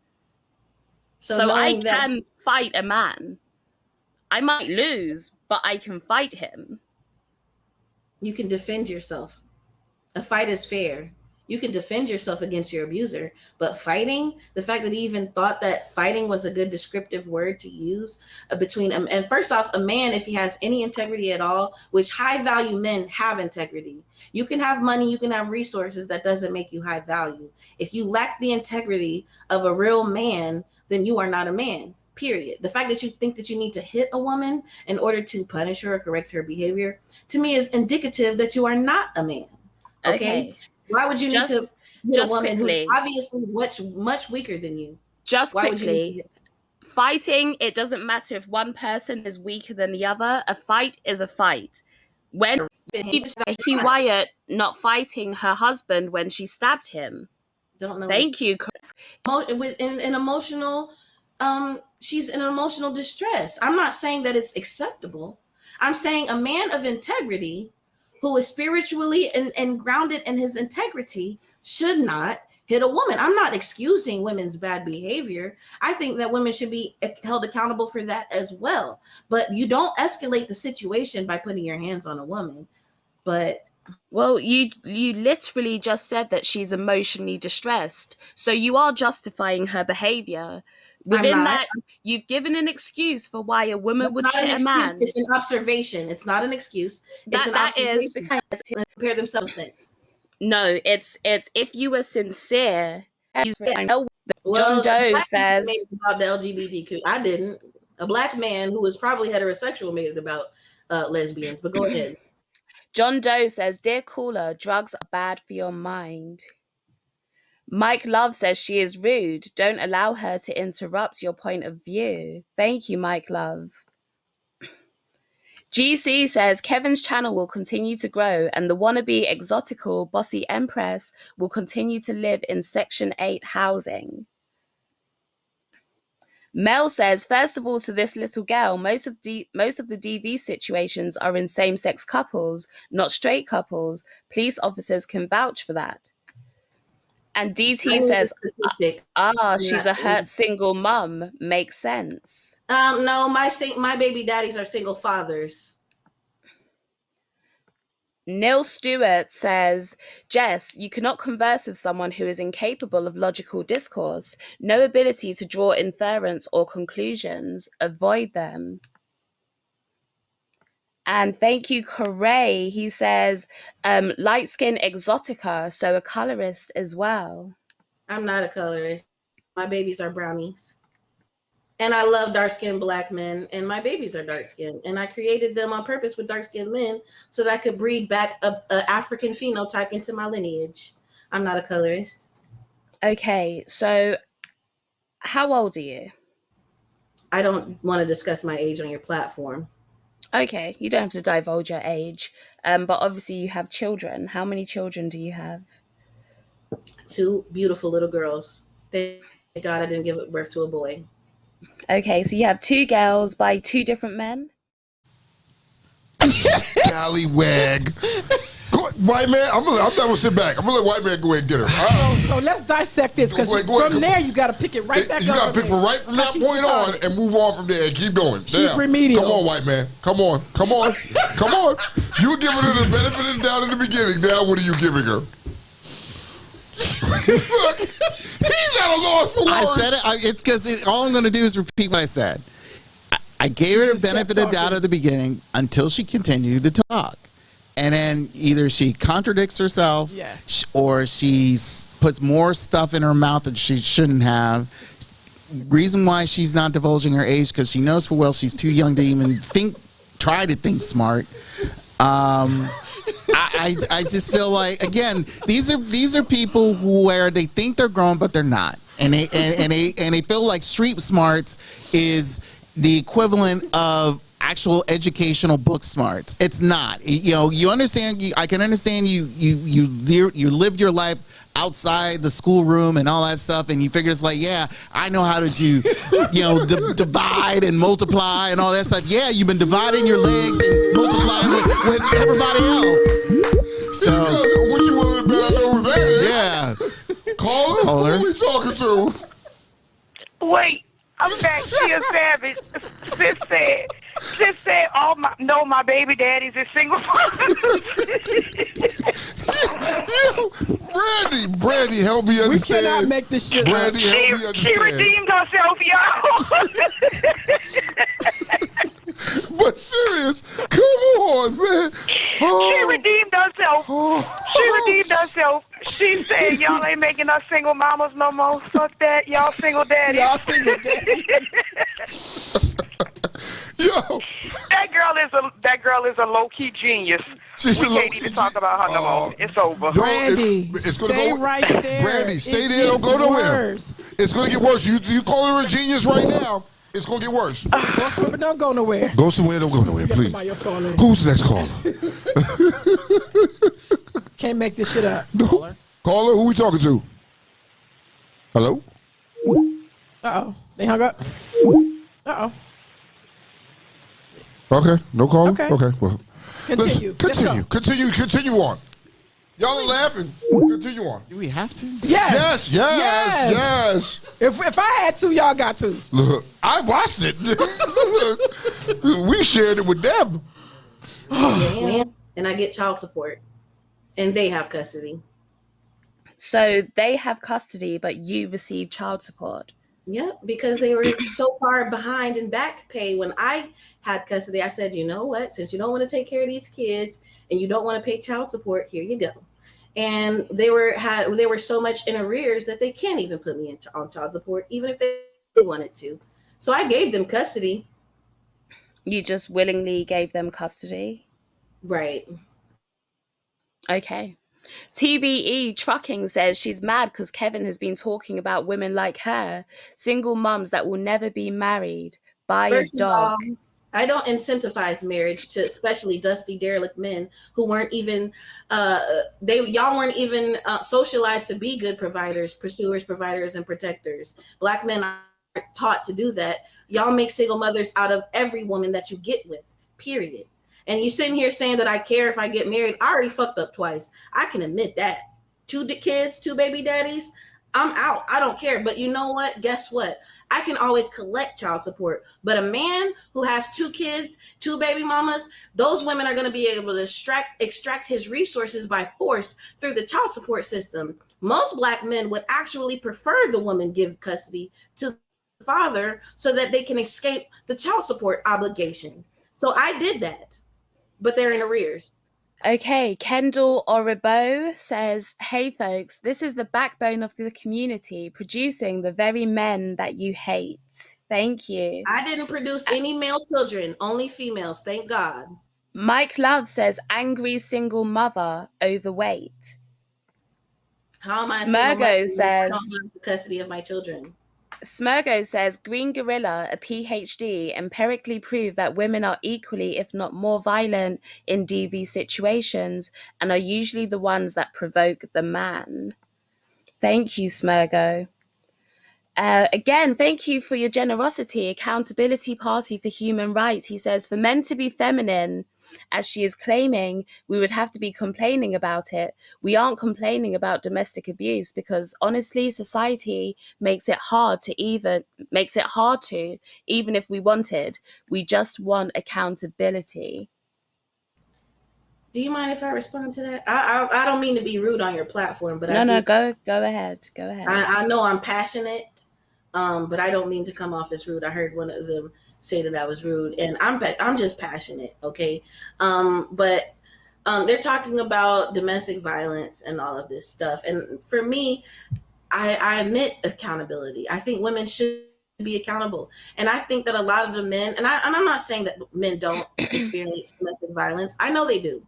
So I can fight a man. I might lose, but I can fight him. You can defend yourself. A fight is fair. You can defend yourself against your abuser, but fighting, the fact that he even thought that fighting was a good descriptive word to use between and first off, a man, if he has any integrity at all, which high value men have integrity. You can have money, you can have resources, that doesn't make you high value. If you lack the integrity of a real man, then you are not a man. Period. The fact that you think that you need to hit a woman in order to punish her or correct her behavior, to me, is indicative that you are not a man. Okay. Why would you need to hit a woman who's obviously much weaker than you? Just quickly, fighting, it doesn't matter if one person is weaker than the other. A fight is a fight. When he Wyatt not fighting her husband when she stabbed him. Don't know. Thank you, Chris. In emotional, she's in emotional distress. I'm not saying that it's acceptable. I'm saying a man of integrity who is spiritually and grounded in his integrity should not hit a woman. I'm not excusing women's bad behavior. I think that women should be held accountable for that as well. But you don't escalate the situation by putting your hands on a woman. But well, you literally just said that she's emotionally distressed. So you are justifying her behavior. Within that, you've given an excuse for why a woman would hit a man. It's an observation. It's not an excuse. It's an observation. Because compare themselves since. No, it's if you were sincere. John Doe says about the LGBTQ. I didn't. A black man who was probably heterosexual made it about lesbians. But go ahead. John Doe says, "Dear caller, drugs are bad for your mind." Mike Love says she is rude. Don't allow her to interrupt your point of view. Thank you, Mike Love. GC says Kevin's channel will continue to grow and the wannabe exotical bossy empress will continue to live in Section 8 housing. Mel says, first of all, to this little girl, most of the DV situations are in same-sex couples, not straight couples. Police officers can vouch for that. And DT says, she's a hurt single mum. Makes sense. No, my baby daddies are single fathers. Neil Stewart says, Jess, you cannot converse with someone who is incapable of logical discourse, no ability to draw inference or conclusions. Avoid them. And thank you, Corey. He says, light skin exotica, so a colorist as well. I'm not a colorist. My babies are brownies. And I love dark-skinned black men, and my babies are dark-skinned. And I created them on purpose with dark-skinned men so that I could breed back a African phenotype into my lineage. I'm not a colorist. Okay, so how old are you? I don't want to discuss my age on your platform. Okay, you don't have to divulge your age. But obviously you have children. How many children do you have? 2 beautiful little girls. Thank God I didn't give birth to a boy. Okay, so you have 2 girls by 2 different men? Scallywag. White man, I'm not gonna sit back. I'm gonna let white man go ahead and get her. So let's dissect this, because from there you got to pick it right back up. You got to pick from right from that point on and move on from there and keep going. She's remedial. Come on, white man. Come on. Come on. Come on. You were giving her the benefit of the doubt in the beginning. Now what are you giving her? Look, he's at a loss for words. I said it. It's because all I'm going to do is repeat what I said. I gave her the benefit of the doubt at the beginning until she continued to talk. And then either she contradicts herself, yes, or she puts more stuff in her mouth that she shouldn't have. Reason why she's not divulging her age, because she knows for well she's too young to even try to think smart. I just feel like, again, these are people where they think they're grown but they're not, and they feel like street smarts is the equivalent of actual educational book smarts. It's not. You understand. I can understand you live your life outside the schoolroom and all that stuff, and you figure it's like, yeah, I know how to do, divide and multiply and all that stuff. Yeah, you've been dividing your legs and multiplying with everybody else. So what you want to bet I know who that is? Yeah. Caller. Who we talking to? Wait, I'm back here, Savage. Sis said, my baby daddies is single. Brandy, help me understand. We cannot make this shit Brandy, help me understand. She redeemed herself, y'all. But serious, come on, man. She redeemed herself. She redeemed herself. She said, y'all ain't making us single mamas no more. Fuck that. Y'all single daddies. Y'all single daddies. Yo, that girl is a low key genius. We can't even talk about her no more. It's over. Brandy, it's gonna stay go right there. Brandy, stay there. Don't go nowhere. It's gonna get worse. You call her a genius right now. It's gonna get worse. Go somewhere, don't go nowhere. Go somewhere, don't go nowhere, please. Who's the next caller? Can't make this shit up. No. Caller, who we talking to? Hello? Uh-oh. They hung up. Uh-oh. Okay, no caller? Okay, well. Continue. Continue on. Y'all are laughing. Continue on. Do we have to? Yes. Yes. If I had to, y'all got to. Look, I watched it. We shared it with them. Yes, ma'am. And I get child support. And they have custody. So they have custody, but you receive child support. Yep, because they were so far behind in back pay when I had custody. I said, you know what? Since you don't want to take care of these kids and you don't want to pay child support, here you go. And they were so much in arrears that they can't even put me on child support, even if they wanted to. So I gave them custody. You just willingly gave them custody? Right. Okay. TBE Trucking says she's mad because Kevin has been talking about women like her, single mums that will never be married, buy a dog. I don't incentivize marriage to especially dusty, derelict men who weren't even y'all weren't even socialized to be good providers, pursuers, providers, and protectors. Black men aren't taught to do that. Y'all make single mothers out of every woman that you get with, period. And you sitting here saying that I care if I get married. I already fucked up twice. I can admit that. 2 kids, 2 baby daddies, I'm out. I don't care. But you know what? Guess what? I can always collect child support. But a man who has 2 kids, 2 baby mamas, those women are going to be able to extract his resources by force through the child support system. Most Black men would actually prefer the woman give custody to the father so that they can escape the child support obligation. So I did that, but they're in arrears. Okay, Kendall Oribo says, hey folks, this is the backbone of the community, producing the very men that you hate. Thank you. I didn't produce any male children, only females, thank God. Mike Love says, angry single mother, overweight. How am I Smurgo says, the custody of my children? Smurgo says, Green Gorilla, a PhD, empirically proved that women are equally, if not more violent in DV situations and are usually the ones that provoke the man. Thank you, Smurgo. Again, thank you for your generosity. Accountability Party for Human Rights. He says, for men to be feminine, as she is claiming, we would have to be complaining about it. We aren't complaining about domestic abuse because honestly, society makes it hard to, even if we wanted. We just want accountability. Do you mind if I respond to that? I don't mean to be rude on your platform, but go ahead. I know I'm passionate, but I don't mean to come off as rude. I heard one of them say that I was rude, and I'm just passionate, okay? But they're talking about domestic violence and all of this stuff, and for me, I admit accountability. I think women should be accountable, and I think that a lot of the men, and I'm not saying that men don't experience domestic violence. I know they do.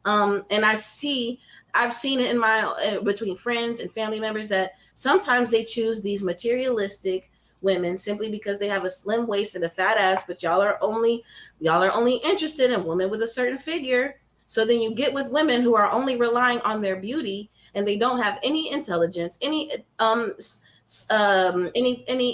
And I've seen it in my between friends and family members that sometimes they choose these materialistic women simply because they have a slim waist and a fat ass, but y'all are only interested in women with a certain figure. So then you get with women who are only relying on their beauty and they don't have any intelligence, any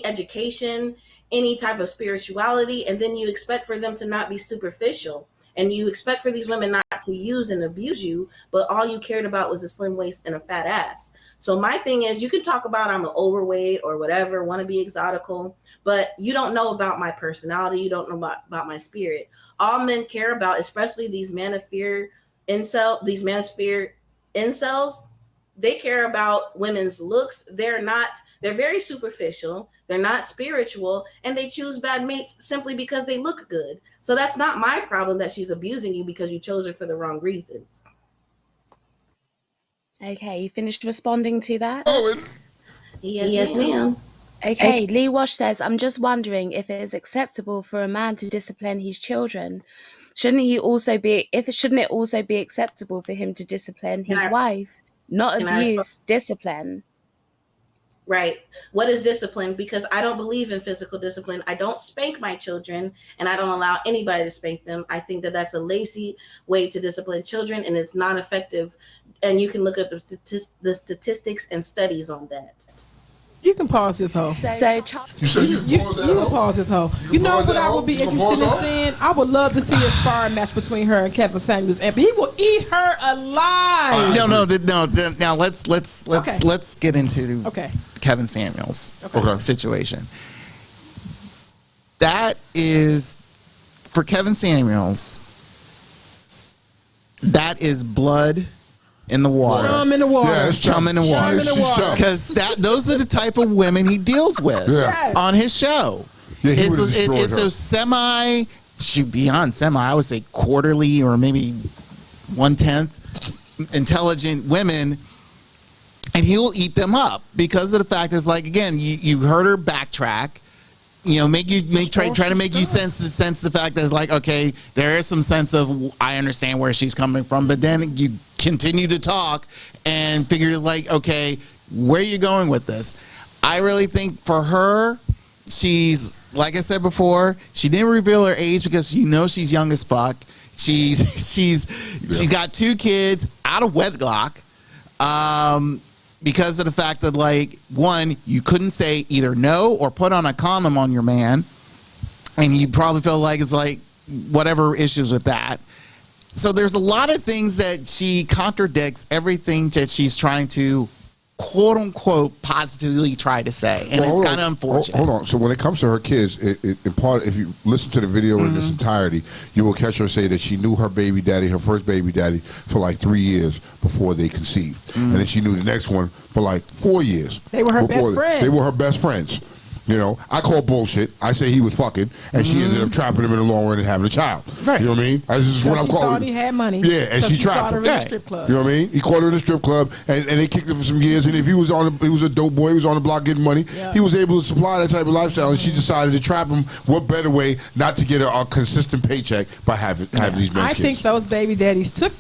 education, any type of spirituality, and then you expect for them to not be superficial. And you expect for these women not to use and abuse you, but all you cared about was a slim waist and a fat ass. So my thing is, you can talk about I'm an overweight or whatever, want to be exotical, but you don't know about my personality. You don't know about my spirit. All men care about, especially these manosphere incels, they care about women's looks. They're very superficial. They're not spiritual, and they choose bad mates simply because they look good. So that's not my problem that she's abusing you because you chose her for the wrong reasons. Okay, you finished responding to that? Yes, ma'am. Okay, Lee Wash says, I'm just wondering if it is acceptable for a man to discipline his children. Shouldn't it also be acceptable for him to discipline his wife? Not abuse, discipline. Right. What is discipline? Because I don't believe in physical discipline. I don't spank my children, and I don't allow anybody to spank them. I think that that's a lazy way to discipline children, and it's not effective. And you can look at the statistics and studies on that. You can pause this hoe. You said you can pause this hoe. You know what I would be interested in seeing? I would love to see a sparring match between her and Kevin Samuels, and he will eat her alive. No. Now let's get into Kevin Samuels situation. That is for Kevin Samuels. That is blood in the water. Chum in the water. Yeah, it's chum in the water. Because those are the type of women he deals with on his show. Yeah, it's those beyond semi, I would say quarterly or maybe 1/10 intelligent women, and he'll eat them up because of the fact is, like, again, you heard her backtrack. You know, try to make you sense the fact that it's like, okay, there is some sense of I understand where she's coming from, but then you continue to talk and figure like, okay, where are you going with this? I really think for her, she's, like I said before, she didn't reveal her age because you know she's young as fuck. She got 2 kids out of wedlock. Because of the fact that, like, one, you couldn't say either no or put on a condom on your man, and you probably feel like it's like whatever issues with that. So there's a lot of things that she contradicts everything that she's trying to, quote unquote, positively try to say, and it's kind of unfortunate. Hold on. So when it comes to her kids, if you listen to the video in its entirety, you will catch her say that she knew her baby daddy, her first baby daddy, for like 3 years before they conceived, and then she knew the next one for like 4 years. They were her best friends. They were her best friends. You know, I call bullshit. I say he was fucking, and she ended up trapping him in the long run and having a child. Right. You know what I mean? This is what I'm calling. She thought he had money. Yeah, and she trapped him. In a strip club. You know what I mean? He caught her in a strip club, and they kicked him for some years. And if he was a dope boy, he was on the block getting money. Yeah. He was able to supply that type of lifestyle, and she decided to trap him. What better way not to get a consistent paycheck by having these men's kids? I think those baby daddies took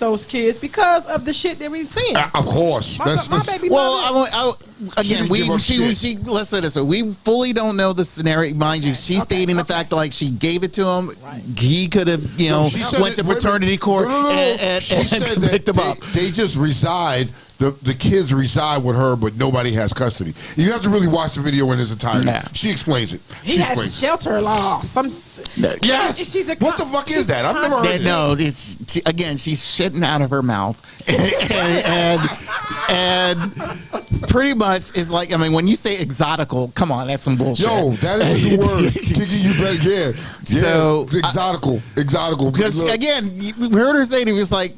those kids because of the shit that we've seen. Of course. My baby. Well, again, let's say this. We fully don't know the scenario. Mind you, she's stating the fact that, like, she gave it to him. Right. He could have, went to paternity court and picked him up. They just reside. The kids reside with her, but nobody has custody. You have to really watch the video in its entirety. Yeah. She explains it. He has shelter law. Yes. What the fuck is that? I've never heard of it. No, again, she's shitting out of her mouth. and pretty much is like, I mean, when you say exotical, come on, that's some bullshit. Yo, that is the word. Kiki, you better, yeah. So, exotical. Because, again, we heard her say it was like,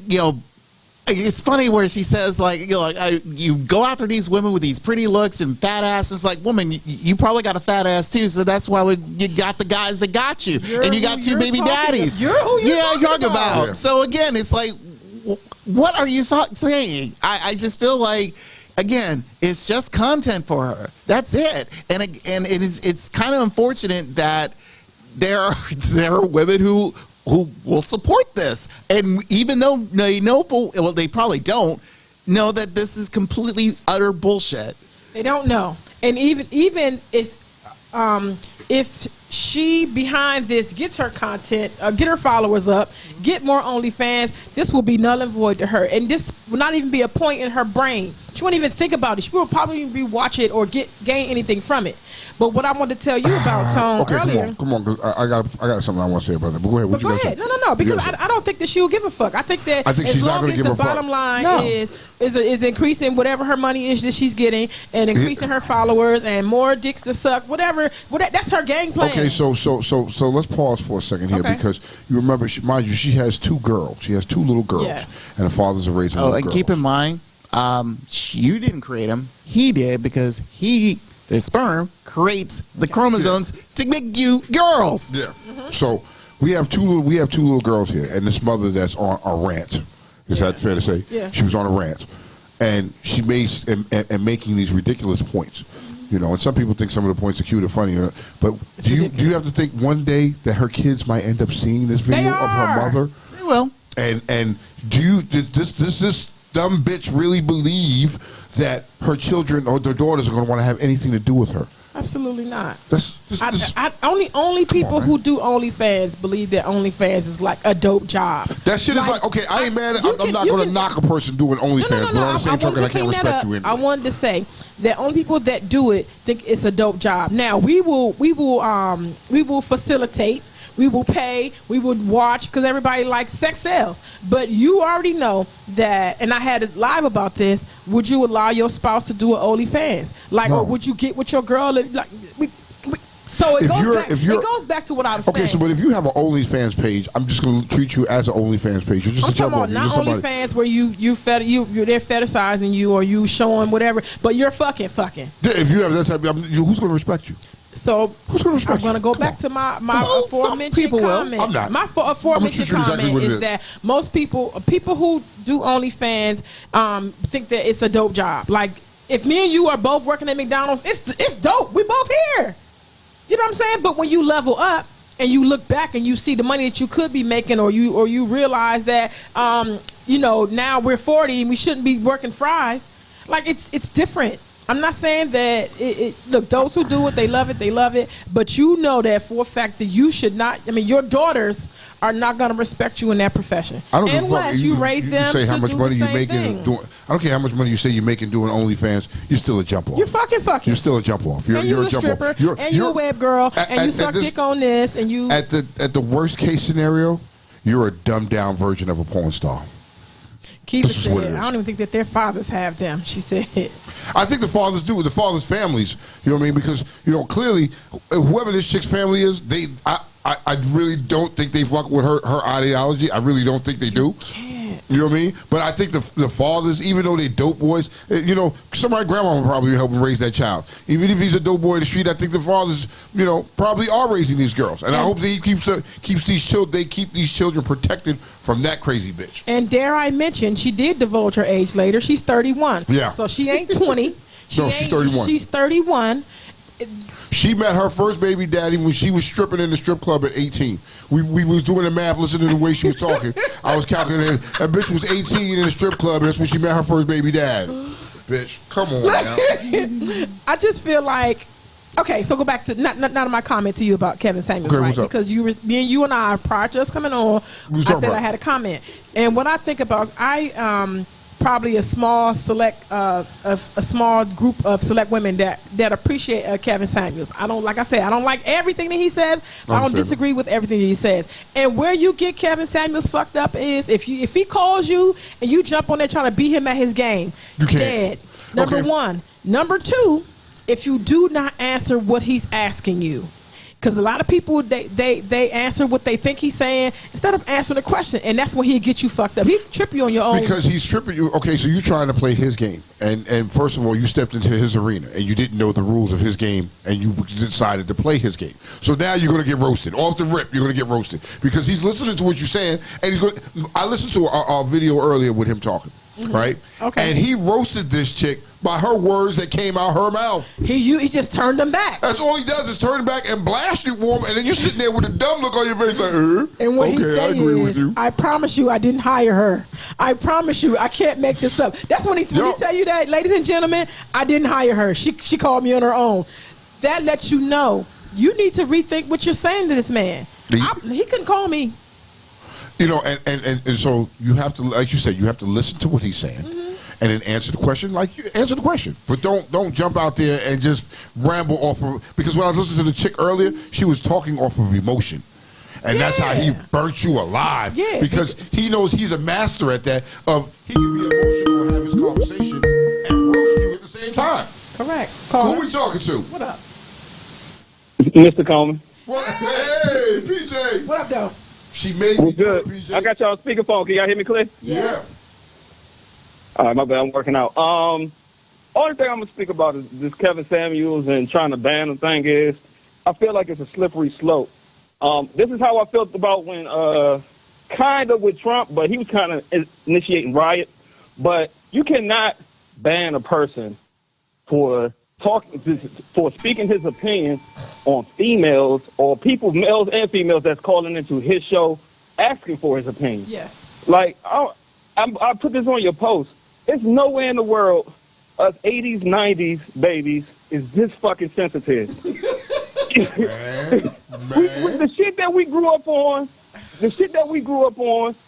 it's funny where she says, like, you go after these women with these pretty looks and fat asses. It's like, woman, you probably got a fat ass too, so that's why you got the guys that got you, and you got 2 baby daddies. You're talking about. Yeah. So again, it's like, what are you saying? I just feel like, again, it's just content for her. That's it, and it's kind of unfortunate that there are women who will support this, and even though they know, well, they probably don't know that this is completely utter bullshit. They don't know, and even if she behind this gets her content, get her followers up, get more OnlyFans, this will be null and void to her, and this will not even be a point in her brain. She won't even think about it. She will probably even rewatch it or gain anything from it. But what I wanted to tell you about, Tone, earlier. Come on, cause I got something I want to say about that. But go ahead. Go ahead. No, because I don't think that she will give a fuck. I think as she's long as the bottom line is increasing whatever her money is that she's getting, and increasing her followers and more dicks to suck, whatever. That's her game plan. Okay, so let's pause for a second here, because you remember, mind you, she has 2 girls. She has 2 little girls, and the fathers are raising little girls. And keep in mind, you didn't create them. He did, because the sperm creates the chromosomes to make you girls. Yeah. So we have two little girls here, and this mother that's on a rant. Is that fair to say? Yeah. She was on a rant, and she makes and making these ridiculous points. And some people think some of the points are cute or funny, but do you have to think one day that her kids might end up seeing this video of her mother? They will. And does this dumb bitch really believe that her children or their daughters are going to want to have anything to do with her? Absolutely not. Only people who do OnlyFans believe that OnlyFans is like a dope job. That shit is like, okay, I ain't mad. I'm not going to knock a person doing OnlyFans, but on the same token, I can't respect you anyway. I wanted to say that only people that do it think it's a dope job. Now we will facilitate. We will pay, we would watch, because everybody likes sex sales. But you already know that, and I had it live about this, would you allow your spouse to do an OnlyFans? Like, or would you get with your girl? So it goes back to what I was saying. Okay, so but if you have an OnlyFans page, I'm just going to treat you as an OnlyFans page. You're just I'm talking about not OnlyFans where they're fetishizing you or you showing whatever, but you're fucking. If you have that type of, who's going to respect you? So who's going to respect I'm going to go back to my aforementioned comment. I'm not. My aforementioned comment is that most people who do OnlyFans think that it's a dope job. Like, if me and you are both working at McDonald's, it's dope. We both here. You know what I'm saying? But when you level up and you look back and you see the money that you could be making, or you realize that now we're 40 and we shouldn't be working fries. Like, it's different. I'm not saying that look, those who do it, they love it, but you know that for a fact that you should not, I mean, your daughters are not going to respect you in that profession I don't give a fuck. unless you raise them say to how much do money the you same making thing. doing. I don't care how much money you say you're making doing OnlyFans. You're still a jump off. You're fucking. You're still a jump off. You're you're a jump stripper, off. and you're a web girl, and you suck dick on this, and you. At the worst case scenario, you're a dumbed down version of a porn star. Kiva said, I don't even think that their fathers have them. She said. I think the fathers do. The fathers' families. You know what I mean? Because clearly, whoever this chick's family is, I really don't think they fuck with her ideology. I really don't think they do. You know what I mean? But I think the fathers, even though they dope boys, somebody's grandma will probably help raise that child. Even if he's a dope boy in the street, I think the fathers, probably are raising these girls. And I hope that he keeps these children. They keep these children protected from that crazy bitch. And dare I mention, she did divulge her age later. She's 31. Yeah. So she ain't 20. No, she's 31. She's 31. She met her first baby daddy when she was stripping in the strip club at 18. We was doing the math, listening to the way she was talking. I was calculating. That bitch was 18 in the strip club, and that's when she met her first baby dad. Bitch, come on now. I just feel like, okay, so go back to not my comment to you about Kevin Samuels, okay, right? Because you and I, prior to us coming on, I said I had a comment. And what I think about, probably a small group of select women that appreciate Kevin Samuels. I don't like everything that he says, but I don't disagree with everything that he says. And where you get Kevin Samuels fucked up is if he calls you and you jump on there trying to beat him at his game, dead. Number one. Number two, if you do not answer what he's asking you. Because a lot of people, they answer what they think he's saying instead of answering the question. And that's when he'll get you fucked up. He'll trip you on your own. Because he's tripping you. Okay, so you're trying to play his game. And first of all, you stepped into his arena and you didn't know the rules of his game and you decided to play his game. So now you're going to get roasted. Off the rip, you're going to get roasted. Because he's listening to what you're saying. And I listened to our video earlier with him talking. Mm-hmm. Right? Okay. And he roasted this chick by her words that came out her mouth. He just turned them back. That's all he does is turn them back and blast you warm, and then you're sitting there with a dumb look on your face like, And what he said is, I promise you I didn't hire her. I promise you I can't make this up. That's when he tell you that, ladies and gentlemen, I didn't hire her. She called me on her own. That lets you know you need to rethink what you're saying to this man. He couldn't call me. And so you have to, like you said, you have to listen to what he's saying. Mm-hmm. And then answer the question like you answer the question. But don't jump out there and just ramble off of, because when I was listening to the chick earlier, she was talking off of emotion. And that's how he burnt you alive. Yeah, because he knows he's a master at that, he can be emotional and have his conversation and roast you at the same time. Correct. Who we talking to? What up? Mr. Coleman. What? Hey, PJ. What up, though? She made me good. PJ. I got y'all on speakerphone. Can y'all hear me clear? Yeah. All right, my bad. I'm working out. Only thing I'm going to speak about is this Kevin Samuels and trying to ban the thing is I feel like it's a slippery slope. This is how I felt about when kind of with Trump, but he was kind of initiating riots. But you cannot ban a person for speaking his opinion on females or people, males and females, that's calling into his show asking for his opinion. Yes. Like, I put this on your post. There's nowhere in the world us 80s, 90s babies is this fucking sensitive. The shit that we grew up on,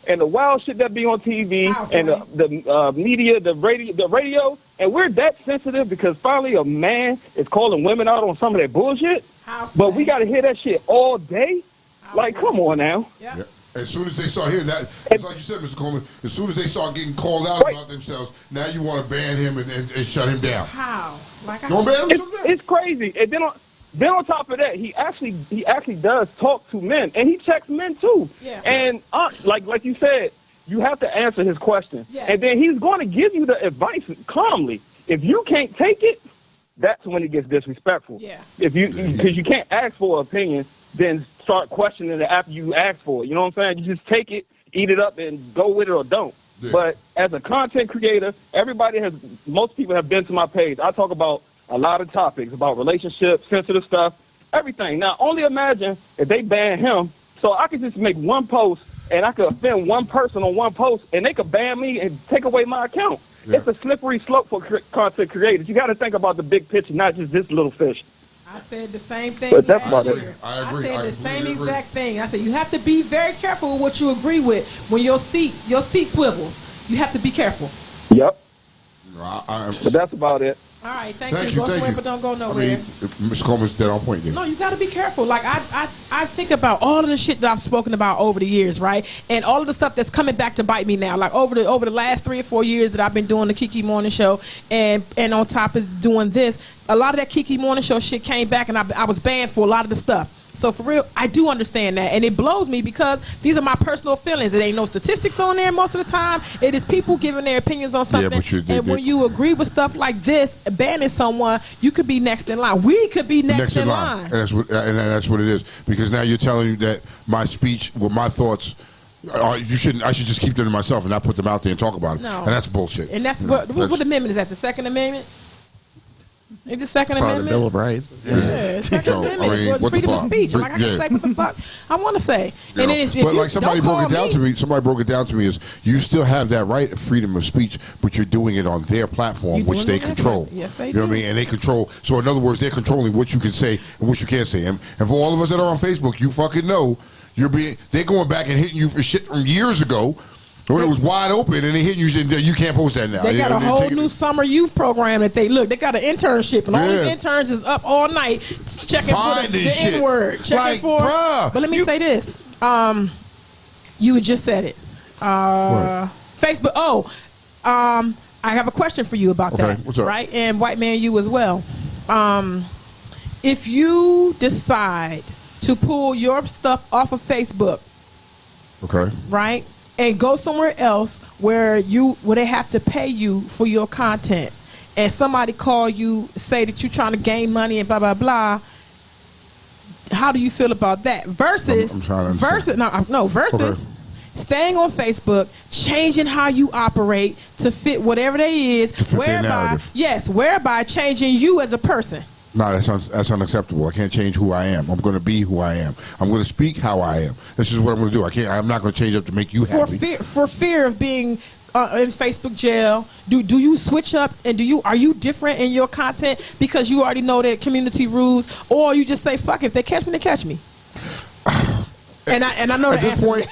and the wild shit that be on TV, and the media, the radio, and we're that sensitive because finally a man is calling women out on some of that bullshit. But we got to hear that shit all day. Like, come on now. Yep. As soon as they start hearing that, it's like you said, Mr. Coleman, as soon as they start getting called out about themselves, now you want to ban him and shut him down. How? Like, don't ban him? It's crazy. And then on top of that, he actually does talk to men, and he checks men too. Yeah. And like you said, you have to answer his question. Yes. And then he's going to give you the advice calmly. If you can't take it, that's when it gets disrespectful. Yeah. Because you can't ask for an opinion, then start questioning it after you ask for it. You know what I'm saying? You just take it, eat it up, and go with it or don't. Yeah. But as a content creator, most people have been to my page. I talk about a lot of topics, about relationships, sensitive stuff, everything. Now, only imagine if they ban him, so I could just make one post, and I could offend one person on one post, and they could ban me and take away my account. It's a slippery slope for content creators. You got to think about the big picture, not just this little fish. I said the same thing But that's about last it. year. I agree. said I the same completely exact thing. I said you have to be very careful with what you agree with when your seat swivels. You have to be careful. Yep. But But that's about it. All right, thank you. Go somewhere, but don't go I nowhere. mean, Mr. Coleman's dead on point there. No, you got to be careful. Like I think about all of the shit that I've spoken about over the years, right? And all of the stuff that's coming back to bite me now. Like over the last 3 or 4 years that I've been doing the Kiki Morning Show, and on top of doing this, a lot of that Kiki Morning Show shit came back, and I was banned for a lot of the stuff. So for real, I do understand that, and it blows me because these are my personal feelings. It ain't no statistics on there most of the time. It is people giving their opinions on something. And when you agree with stuff like this, banning someone, you could be next in line. We could be next in line. And that's what it is. Because now you're telling me that my speech, with my thoughts, you shouldn't. I should just keep them to myself and not put them out there and talk about it. No. And that's bullshit. And that's what amendment is that? The Second Amendment? Is the Second Part of Amendment? the Bill of Rights. Yeah, Second So, Amendment. I mean, Well, what the freedom of fuck? speech. Like I Yeah. can say what the fuck I want to say. And then if but you like somebody don't broke call it down me, to me. Somebody broke it down to me is you still have that right of freedom of speech, but you're doing it on their platform, You which doing they it on their control. platform. Yes, they You know what I do. mean? And they control. So in other words, they're controlling what you can say and what you can't say. And for all of us that are on Facebook, you fucking know they're going back and hitting you for shit from years ago. When it was wide open and they hit you, you can't post that now. they got a whole new summer youth program that they got an internship, and all these interns is up all night checking for the N-word, checking for. But let me say this: you just said it. Facebook. I have a question for you about that. What's up? Right, and White Man, you as well. If you decide to pull your stuff off of Facebook, okay, right, and go somewhere else where they have to pay you for your content, and somebody call you, say that you're trying to gain money and blah blah blah, how do you feel about that? Versus staying on Facebook, changing how you operate to fit whatever they is, whereby changing you as a person. No, that's unacceptable. I can't change who I am. I'm going to be who I am. I'm going to speak how I am. This is what I'm going to do. I'm not going to change up to make you happy. For fear of being in Facebook jail, do you switch up and are you different in your content because you already know that community rules, or you just say fuck it, if they catch me, they catch me. And I know at this point,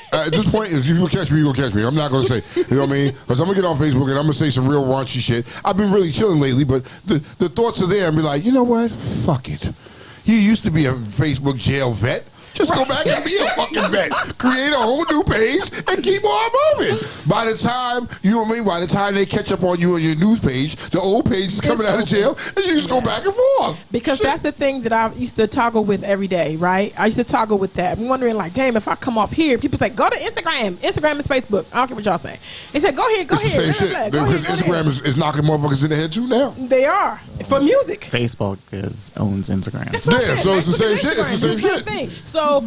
if you catch me, you gonna catch me. I'm not gonna say, you know what I mean? Because I'm gonna get on Facebook and I'm gonna say some real raunchy shit. I've been really chilling lately, but the thoughts are there and be like, you know what? Fuck it. You used to be a Facebook jail vet. Just go back and be a fucking vet. Create a whole new page and keep on moving. By the time, you know what I mean? By the time they catch up on you on your news page, the old page is coming out of jail, and you just go back and forth. Because that's the thing that I used to toggle with every day, right? I used to toggle with that. I'm wondering, like, damn, if I come up here, people say, go to Instagram. Instagram is Facebook. I don't care what y'all say. They said, go here, go it's here. The same shit. Because Instagram is knocking motherfuckers in the head too now. They are. For music. Facebook owns Instagram. Yeah, so it's the same shit. It's the same shit. Thing. So,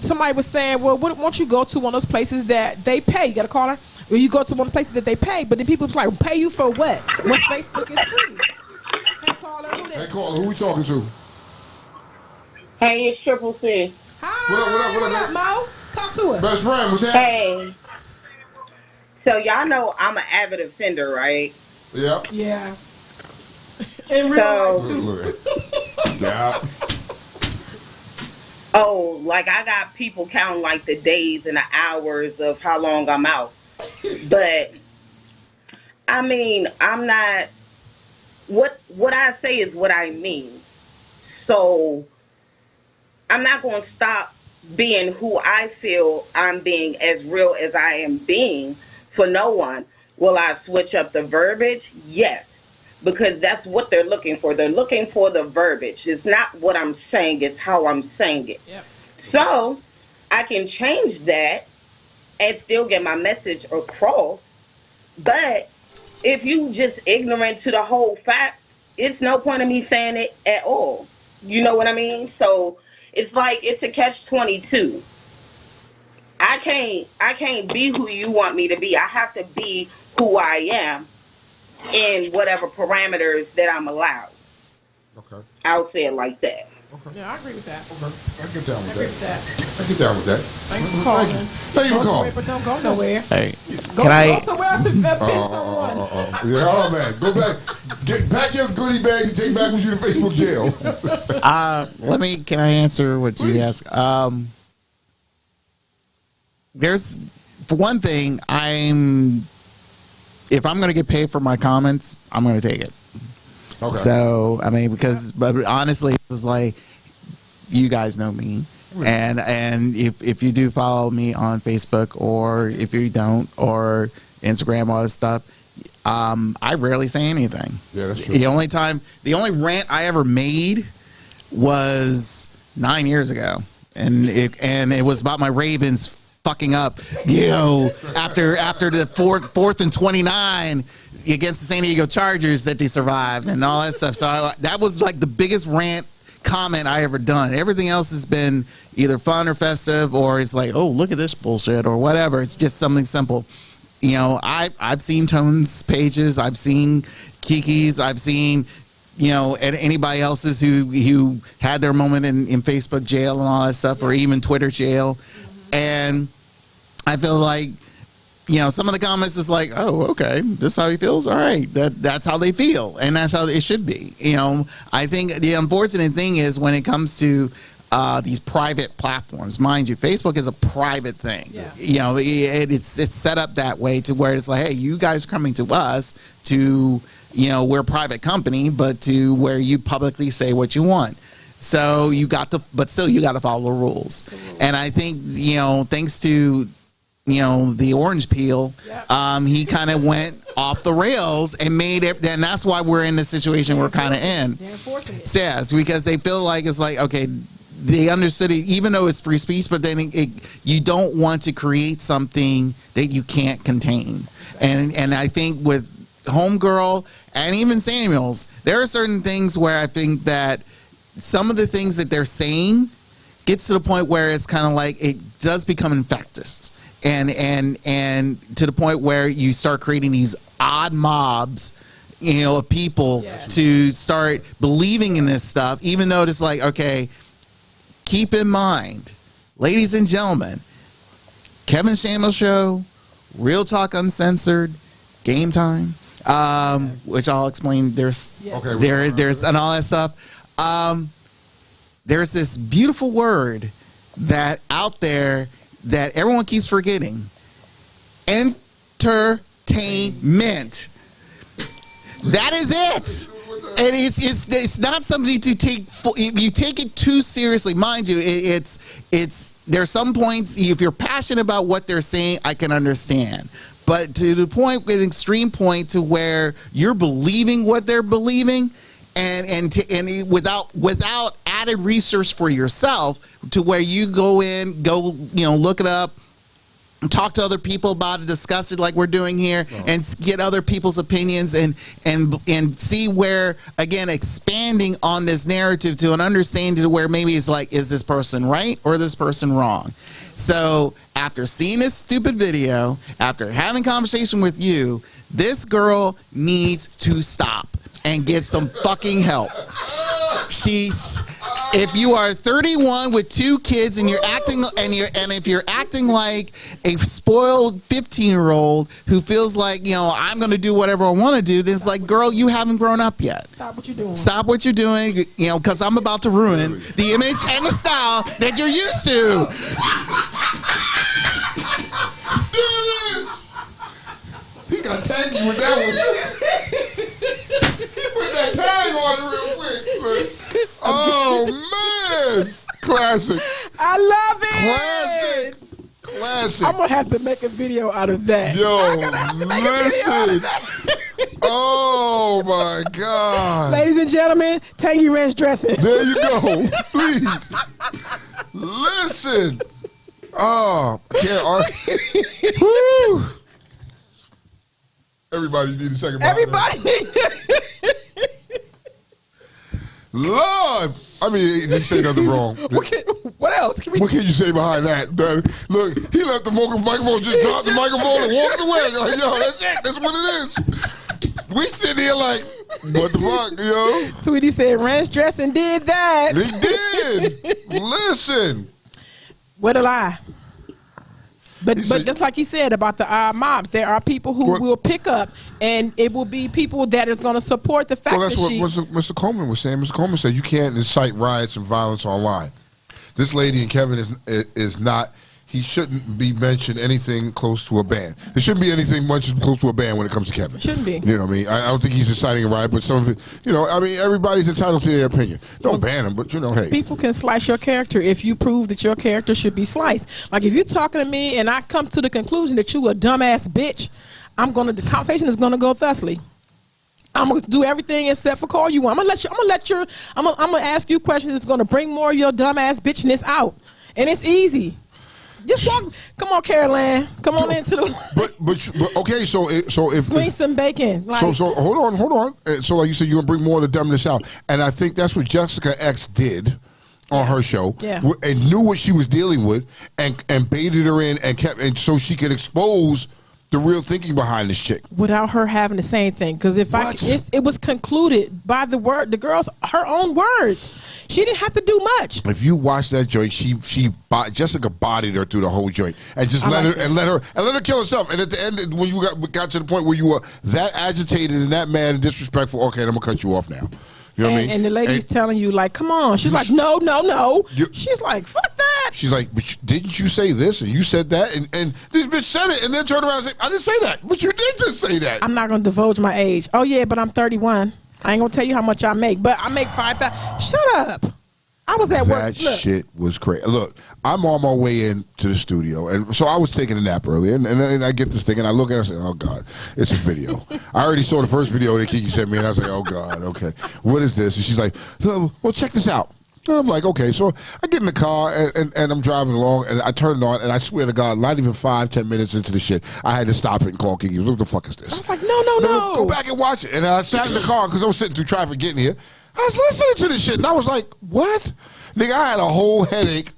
somebody was saying, well, why don't you go to one of those places that they pay? You got a caller? Or you go to one of the places that they pay, but then people was like, pay you for what? When Facebook is free. Hey, caller, who we talking to? Hey, it's Triple C. Hi. What up, Mo? Talk to us. Best friend, what's happening? Hey. So y'all know I'm an avid offender, right? Yeah. Yeah. In real life, too. Yeah. Oh, like I got people counting like the days and the hours of how long I'm out. But I mean, I'm not what I say is what I mean. So I'm not going to stop being who I feel I'm being, as real as I am being, for no one. Will I switch up the verbiage? Yes. Because that's what they're looking for. They're looking for the verbiage. It's not what I'm saying, it's how I'm saying it. Yep. So I can change that and still get my message across. But if you just ignorant to the whole fact, it's no point in me saying it at all. You know what I mean? So it's like it's a catch-22. I can't be who you want me to be. I have to be who I am in whatever parameters that I'm allowed. Okay. I'll say it like that. Okay. Yeah, I agree with that. Okay. I get down with that. I get down with that. Thanks for calling. Thank you for calling. But don't go nowhere. Hey, Go somewhere else and piss someone. Yeah, oh man, go back. Pack your goodie bag and take back with you to Facebook jail. Can I answer what you asked? There's, for one thing, if I'm going to get paid for my comments, I'm going to take it. Okay. So, I mean, but honestly, it's like, you guys know me. And if you do follow me on Facebook, or if you don't, or Instagram, all this stuff, I rarely say anything. Yeah, that's true. The only rant I ever made was 9 years ago. And it was about my Ravens fucking up, after the fourth and 29 against the San Diego Chargers that they survived and all that stuff. So that was like the biggest rant comment I ever done. Everything else has been either fun or festive, or it's like, oh, look at this bullshit or whatever. It's just something simple. I've seen Tone's pages, I've seen Kiki's, I've seen and anybody else's who had their moment in Facebook jail and all that stuff, or even Twitter jail. And I feel like, some of the comments is like, oh, okay, this is how he feels. All right, that's how they feel, and that's how it should be. I think the unfortunate thing is when it comes to these private platforms, mind you, Facebook is a private thing. Yeah. It's set up that way to where it's like, hey, you guys are coming to us to, we're a private company, but to where you publicly say what you want. So but still you got to follow the rules. And I think, thanks to, the orange peel, he kind of went off the rails and made it. And that's why we're in the situation we're kind of in. Yes, because they feel like it's like, okay, they understood it, even though it's free speech, but then you don't want to create something that you can't contain. And I think with Homegirl and even Samuels, there are certain things where I think that some of the things that they're saying gets to the point where it's kind of like it does become infectious, and to the point where you start creating these odd mobs, of people to start believing in this stuff, even though it's like, okay, keep in mind, ladies and gentlemen, Kevin Samuels Show, Real Talk Uncensored, Game Time, which I'll explain. There's and all that stuff. There's this beautiful word that out there that everyone keeps forgetting. Entertainment. That is it. And it's not something to take. You take it too seriously, mind you. It's there's some points, if you're passionate about what they're saying, I can understand. But to the point, an extreme point to where you're believing what they're believing, and without added research for yourself, to where you go look it up, talk to other people about it, discuss it like we're doing here, and get other people's opinions, and see where, again, expanding on this narrative to an understanding to where maybe it's like, is this person right or this person wrong? So after seeing this stupid video, after having conversation with you, this girl needs to stop and get some fucking help. If you are 31 with 2 kids and if you're acting like a spoiled 15-year-old who feels like, I'm going to do whatever I want to do, then it's like, girl, you haven't grown up yet. Stop what you're doing. Stop what you're doing, because I'm about to ruin the image and the style that you're used to. He got tangy with that one. He put that tag on it real quick. Oh, man. Classic. I love it. Classic. I'm going to have to make a video out of that. Yo, listen. Oh, my God. Ladies and gentlemen, Tangy Ranch dressing. There you go. Please. Listen. Oh, I can't argue. Woo. Everybody need a second. Everybody need Lord, I mean, they say nothing wrong. What else? What can you say behind that? Look, he left the microphone, just dropped the microphone and walked away. Like, yo, that's it. That's what it is. We sitting here like, What the fuck, yo? Tweety said, Ranch dressing did that. He did. Listen. What a lie. But just like you said about the mobs, there are people who will pick up, and it will be people that is going to support the fact that's that what Mr. Coleman was saying. Mr. Coleman said you can't incite riots and violence online. This lady and Kevin is not. He shouldn't be mentioned anything close to a ban. There shouldn't be anything much close to a ban when it comes to Kevin. Shouldn't be. You know what I mean? I don't think he's inciting a riot, but some of it, everybody's entitled to their opinion. Don't ban him, but hey. People can slice your character if you prove that your character should be sliced. Like if you're talking to me and I come to the conclusion that you a dumbass bitch, the conversation is gonna go thusly. I'm gonna do everything except for call you one. I'm gonna ask you questions that's gonna bring more of your dumbass bitchness out, and it's easy. Just walk. Come on, Caroline. Come on into the. But okay. So if swing some bacon. So hold on. So like you said, you're gonna bring more of the dumbness out, and I think that's what Jessica X did on her show. Yeah. And knew what she was dealing with, and baited her in, and so she could expose the real thinking behind this chick without her having to say anything. Because it was concluded by the girl's her own words. She didn't have to do much. If you watch that joint, Jessica bodied her through the whole joint and just let her kill herself. And at the end, when you got to the point where you were that agitated and that mad and disrespectful, okay, I'm gonna cut you off now. You know what I mean? And the lady's telling you, like, come on. She's like, no. She's like, fuck that. She's like, but didn't you say this? And you said that? And this bitch said it and then turned around and said, I didn't say that. But you did just say that. I'm not going to divulge my age. Oh, yeah, but I'm 31. I ain't going to tell you how much I make. But I make 5,000. Shut up. I was at work. That shit was crazy. Look, I'm on my way into the studio, and so I was taking a nap earlier, and I get this thing, and I look at it and I say, oh, God, it's a video. I already saw the first video that Kiki sent me, and I was like, oh, God, okay. What is this? And she's like, well, check this out. And I'm like, okay. So I get in the car, and I'm driving along, and I turn it on, and I swear to God, not even 5-10 minutes into the shit, I had to stop it and call Kiki. What the fuck is this? I was like, no. Go back and watch it. And I sat in the car, because I was sitting through traffic getting here. I was listening to this shit, and I was like, what? Nigga, I had a whole headache.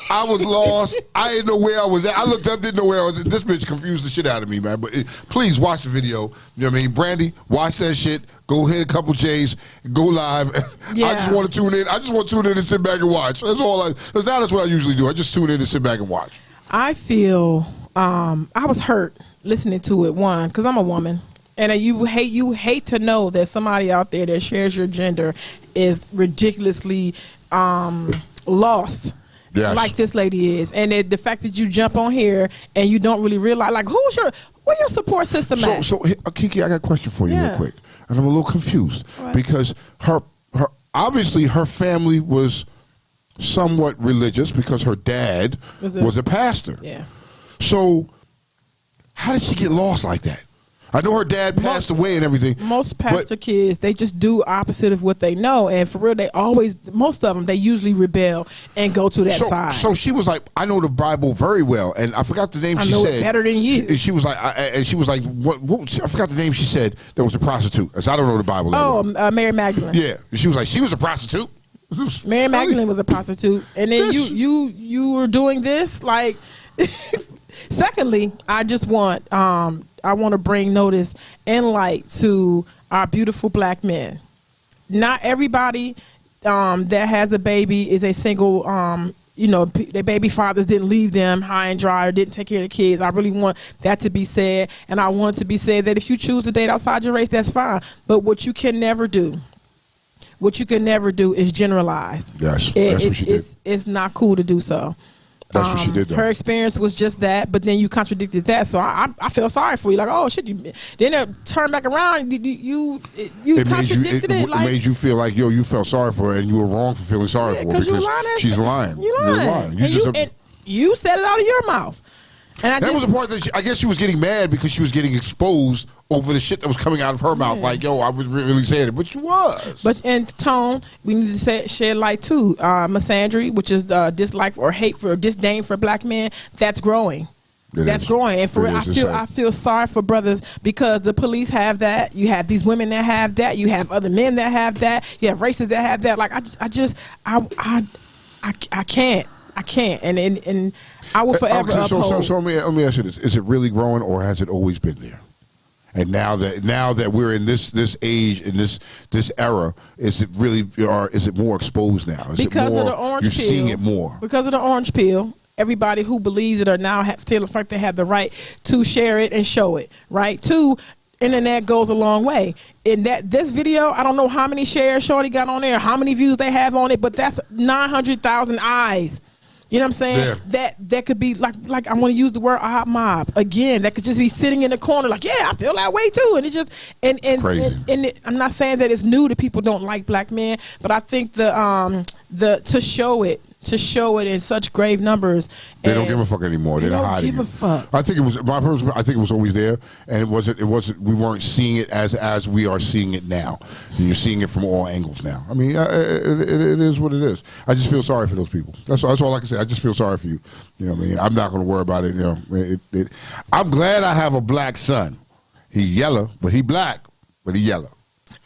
I was lost. I didn't know where I was at. I looked up, didn't know where I was at. This bitch confused the shit out of me, man. But please watch the video. You know what I mean? Brandy, watch that shit. Go hit a couple J's. Go live. Yeah. I just want to tune in. I just want to tune in and sit back and watch. That's all. Because now that's what I usually do. I just tune in and sit back and watch. I feel I was hurt listening to it, one, because I'm a woman. And you hate to know that somebody out there that shares your gender is ridiculously lost, yes, like this lady is. And the fact that you jump on here and you don't really realize, like, where your support system at? So Kiki, I got a question for you real quick. And I'm a little confused because her obviously her family was somewhat religious because her dad was a pastor. Yeah. So how did she get lost like that? I know her dad passed away and everything. Most pastor kids, they just do opposite of what they know. And for real, most of them, they usually rebel and go to that side. So she was like, I know the Bible very well. And I forgot the name she said. I know it better than you. And she was like, what I forgot the name she said that was a prostitute. Because I don't know the Bible that well. Mary Magdalene. Yeah. She was like, she was a prostitute. Mary Magdalene was a prostitute. And then you were doing this, like... Secondly, I just want to bring notice and light to our beautiful black men. Not everybody that has a baby is a single, their baby fathers didn't leave them high and dry or didn't take care of the kids. I really want that to be said. And I want it to be said that if you choose to date outside your race, that's fine. But what you can never do is generalize. Yes, that's what she did. It's not cool to do so. That's what she did, though. Her experience was just that, but then you contradicted that, so I feel sorry for you. Like, oh shit, then it turned back around. You contradicted it. It made you feel like, you felt sorry for her, and you were wrong for feeling sorry for her because she's lying. You're lying. And you said it out of your mouth. And that was the part that I guess she was getting mad because she was getting exposed over the shit that was coming out of her mouth. Like, I was really saying it, but she was. But in tone, we need to shed light too. Misandry, which is dislike or hate for disdain for black men, that's growing. That's growing. And for I feel sorry for brothers because the police have that. You have these women that have that. You have other men that have that. You have races that have that. Like I can't. And I will forever uphold. So let me ask you this: is it really growing, or has it always been there? And now that we're in this age, in this era, is it more exposed now? Is because it more, of the orange you're pill. seeing it more. Because of the orange pill. Everybody who believes it or now feels like they have the right to share it and show it, right? Two, internet goes a long way. In this video, I don't know how many shares Shorty got on there, how many views they have on it, but that's 900,000 eyes. You know what I'm saying? Yeah. That could be like I want to use the word op mob again. That could just be sitting in the corner like, yeah, I feel that way too. And it's just and I'm not saying that it's new that people don't like black men, but I think to show it in such grave numbers. They don't give a fuck anymore. They're not hiding give a fuck. I think it was always there, and it wasn't. We weren't seeing it as we are seeing it now. And you're seeing it from all angles now. I mean, it is what it is. I just feel sorry for those people. That's all I can say. I just feel sorry for you. You know what I mean? I'm not going to worry about it. You know, I'm glad I have a black son. He yellow, but he black, but he yellow.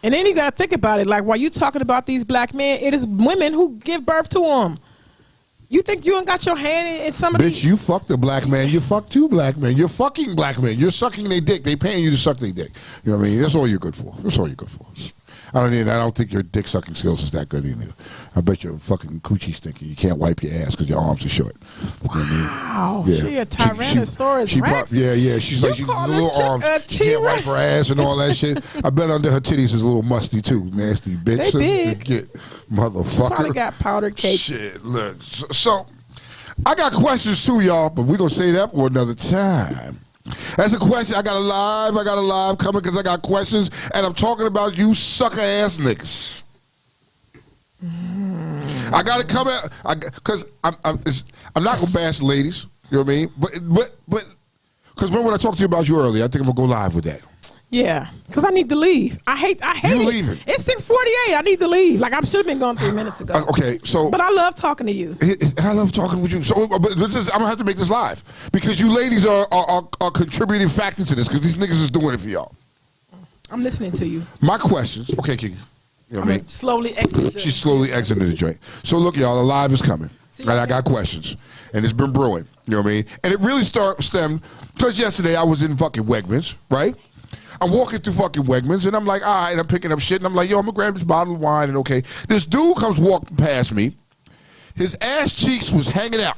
And then you got to think about it. Like, while you talking about these black men, it is women who give birth to them. You think you ain't got your hand in some of these? Bitch, you fucked a black man. You fucked two black men. You're fucking black men. You're sucking their dick. They paying you to suck their dick. You know what I mean? That's all you're good for. That's all you're good for. I don't think your dick sucking skills is that good either. I bet your fucking coochie stinky. You can't wipe your ass because your arms are short. Wow. You know what I mean? Yeah. She a Tyrannosaurus Rex? Yeah. She's like, she's little arms. She can't wipe her ass and all that shit. I bet under her titties is a little musty too. Nasty bitch. They big. Motherfucker. Probably got powdered cake. Shit, look. So I got questions too, y'all, but we're going to say that for another time. That's a question. I got a live coming because I got questions, and I'm talking about you sucker ass niggas. I got to come out because I'm not going to bash ladies. You know what I mean? But because when I talked to you about you earlier, I think I'm going to go live with that. Yeah, because I need to leave. I hate you it. Leaving. It's 6:48. I need to leave. Like, I should have been gone 3 minutes ago. Okay, so. But I love talking to you. And I love talking with you. So, but I'm gonna have to make this live because you ladies are contributing factor to this because these niggas is doing it for y'all. I'm listening to you. My questions. Okay, King. You know what I mean? Slowly exit. She's slowly exiting the joint. So look, y'all, the live is coming. And I got questions. And it's been brewing. You know what I mean? And it really stemmed because yesterday I was in fucking Wegmans, right? I'm walking through fucking Wegmans, and I'm like, all right, I'm picking up shit, and I'm like, yo, I'm going to grab this bottle of wine, and okay. This dude comes walking past me. His ass cheeks was hanging out.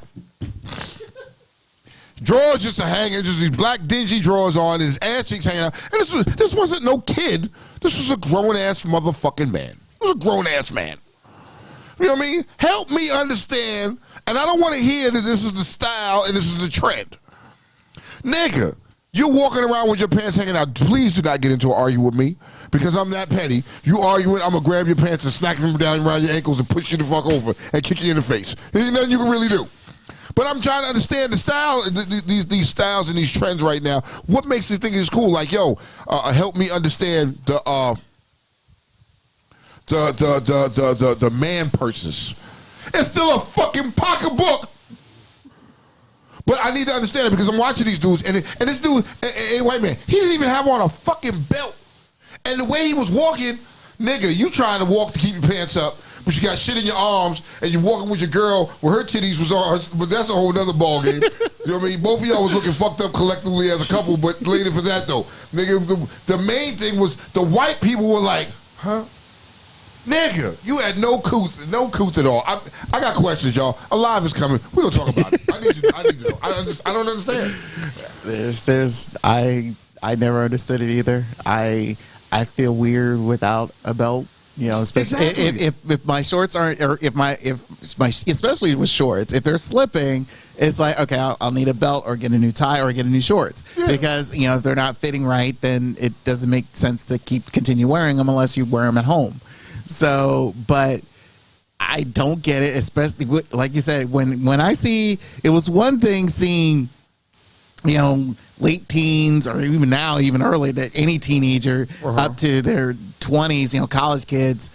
Drawers just hanging, just these black dingy drawers on, his ass cheeks hanging out. And this wasn't no kid. This was a grown-ass motherfucking man. It was a grown-ass man. You know what I mean? Help me understand, and I don't want to hear that this is the style and this is the trend. Nigga. You're walking around with your pants hanging out. Please do not get into an argument with me because I'm that petty. You arguing, I'm going to grab your pants and snack them down around your ankles and push you the fuck over and kick you in the face. There's nothing you can really do. But I'm trying to understand the style, these styles and these trends right now. What makes this thing is cool? Like, yo, help me understand the man purses. It's still a fucking pocketbook. But I need to understand it because I'm watching these dudes, and this dude, a white man, he didn't even have on a fucking belt. And the way he was walking, nigga, you trying to walk to keep your pants up, but you got shit in your arms, and you're walking with your girl where her titties was on, but that's a whole nother ball game. You know what I mean? Both of y'all was looking fucked up collectively as a couple, but later for that, though. Nigga, the main thing was the white people were like, huh? Nigga, you had no couth at all. I got questions, y'all. A live is coming. We're going to talk about it. I need to know. I don't understand. I never understood it either. I feel weird without a belt. You know, especially if my shorts aren't, or if my especially with shorts, if they're slipping, it's like, okay, I'll need a belt or get a new tie or get a new shorts because, you know, if they're not fitting right, then it doesn't make sense to continue wearing them unless you wear them at home. So, but I don't get it, especially like you said, when I see, it was one thing seeing, you know, late teens or even now, even early, that any teenager up to their 20s, you know, college kids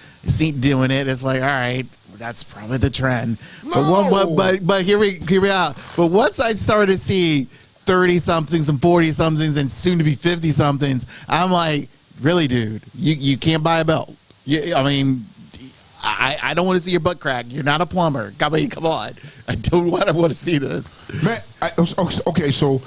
doing it. It's like, all right, that's probably the trend. No. But here we are. But once I started to see 30-somethings and 40-somethings and soon to be 50-somethings, I'm like, really, dude, you can't buy a belt. I mean, I don't want to see your butt crack. You're not a plumber. I mean, come on. I don't want to see this. Man, okay, so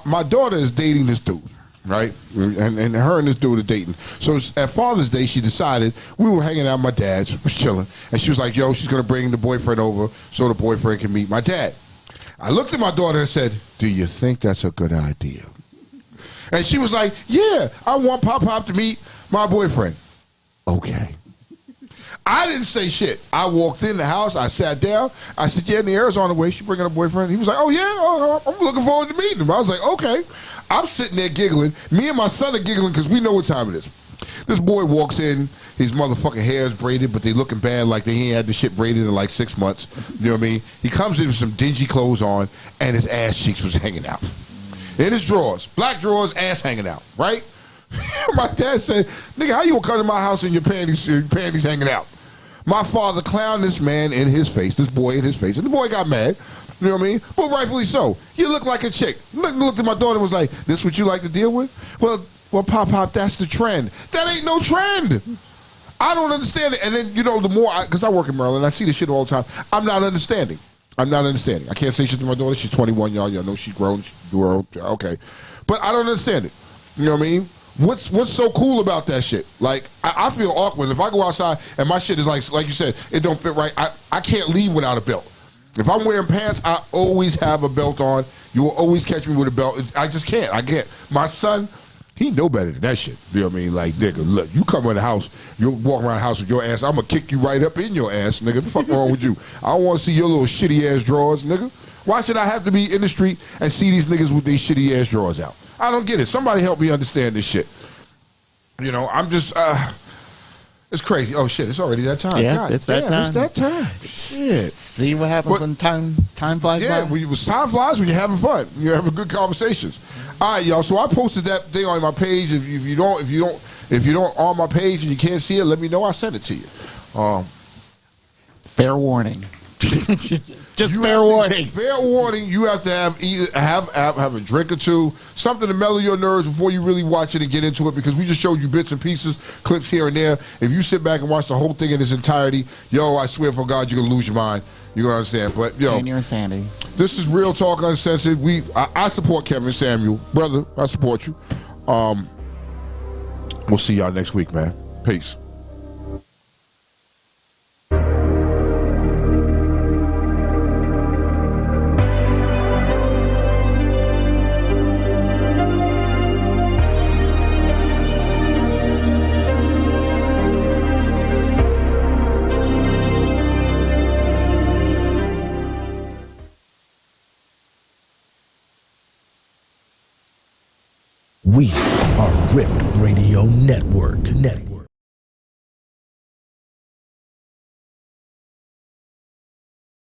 my daughter is dating this dude, right? And her and this dude are dating. So at Father's Day, she decided, we were hanging out at my dad's, was chilling, and she was like, yo, she's going to bring the boyfriend over so the boyfriend can meet my dad. I looked at my daughter and said, do you think that's a good idea? And she was like, yeah, I want Pop to meet my boyfriend. Okay. I didn't say shit. I walked in the house. I sat down. I said, yeah, Niera's on the way. She bringing a boyfriend. He was like, oh, yeah, I'm looking forward to meeting him. I was like, okay. I'm sitting there giggling. Me and my son are giggling because we know what time it is. This boy walks in. His motherfucking hair is braided, but they looking bad like they ain't had the shit braided in like 6 months. You know what I mean? He comes in with some dingy clothes on, and his ass cheeks was hanging out. In his drawers. Black drawers, ass hanging out, right? My dad said, nigga, how you gonna come to my house and your panties hanging out? My father clowned this man in his face, this boy in his face, and the boy got mad. You know what I mean? But rightfully so. You look like a chick. Looked at my daughter and was like, this what you like to deal with? Well, Pop, that's the trend. That ain't no trend. I don't understand it. And then, you know, the more, because I work in Maryland, I see this shit all the time. I'm not understanding. I can't say shit to my daughter. She's 21, y'all. Y'all know she's grown. Okay. But I don't understand it. You know what I mean? What's so cool about that shit? Like, I feel awkward. If I go outside and my shit is like you said, it don't fit right, I can't leave without a belt. If I'm wearing pants, I always have a belt on. You will always catch me with a belt. I just can't. I can't. My son, he know better than that shit. You know what I mean? Like, nigga, look, you come in the house, you walk around the house with your ass, I'm going to kick you right up in your ass, nigga. The fuck wrong with you? I don't want to see your little shitty ass drawers, nigga. Why should I have to be in the street and see these niggas with these shitty ass drawers out? I don't get it. Somebody help me understand this shit. You know, I'm just, it's crazy. Oh, shit, it's already that time. Yeah, God, it's that time. It's that time. Shit. See what happens when time flies by? Yeah, time flies when you're having fun. You're having good conversations. All right, y'all. So I posted that thing on my page. If you don't on my page and you can't see it, let me know. I sent it to you. Fair warning. Just fair warning. Fair warning. You have to have a drink or two, something to mellow your nerves before you really watch it and get into it. Because we just showed you bits and pieces, clips here and there. If you sit back and watch the whole thing in its entirety, yo, I swear for God, you're gonna lose your mind. You're gonna understand. But yo, and you're insanity. This is Real Talk Uncensored. I support Kevin Samuel, brother. I support you. We'll see y'all next week, man. Peace. We are Ripped Radio Network.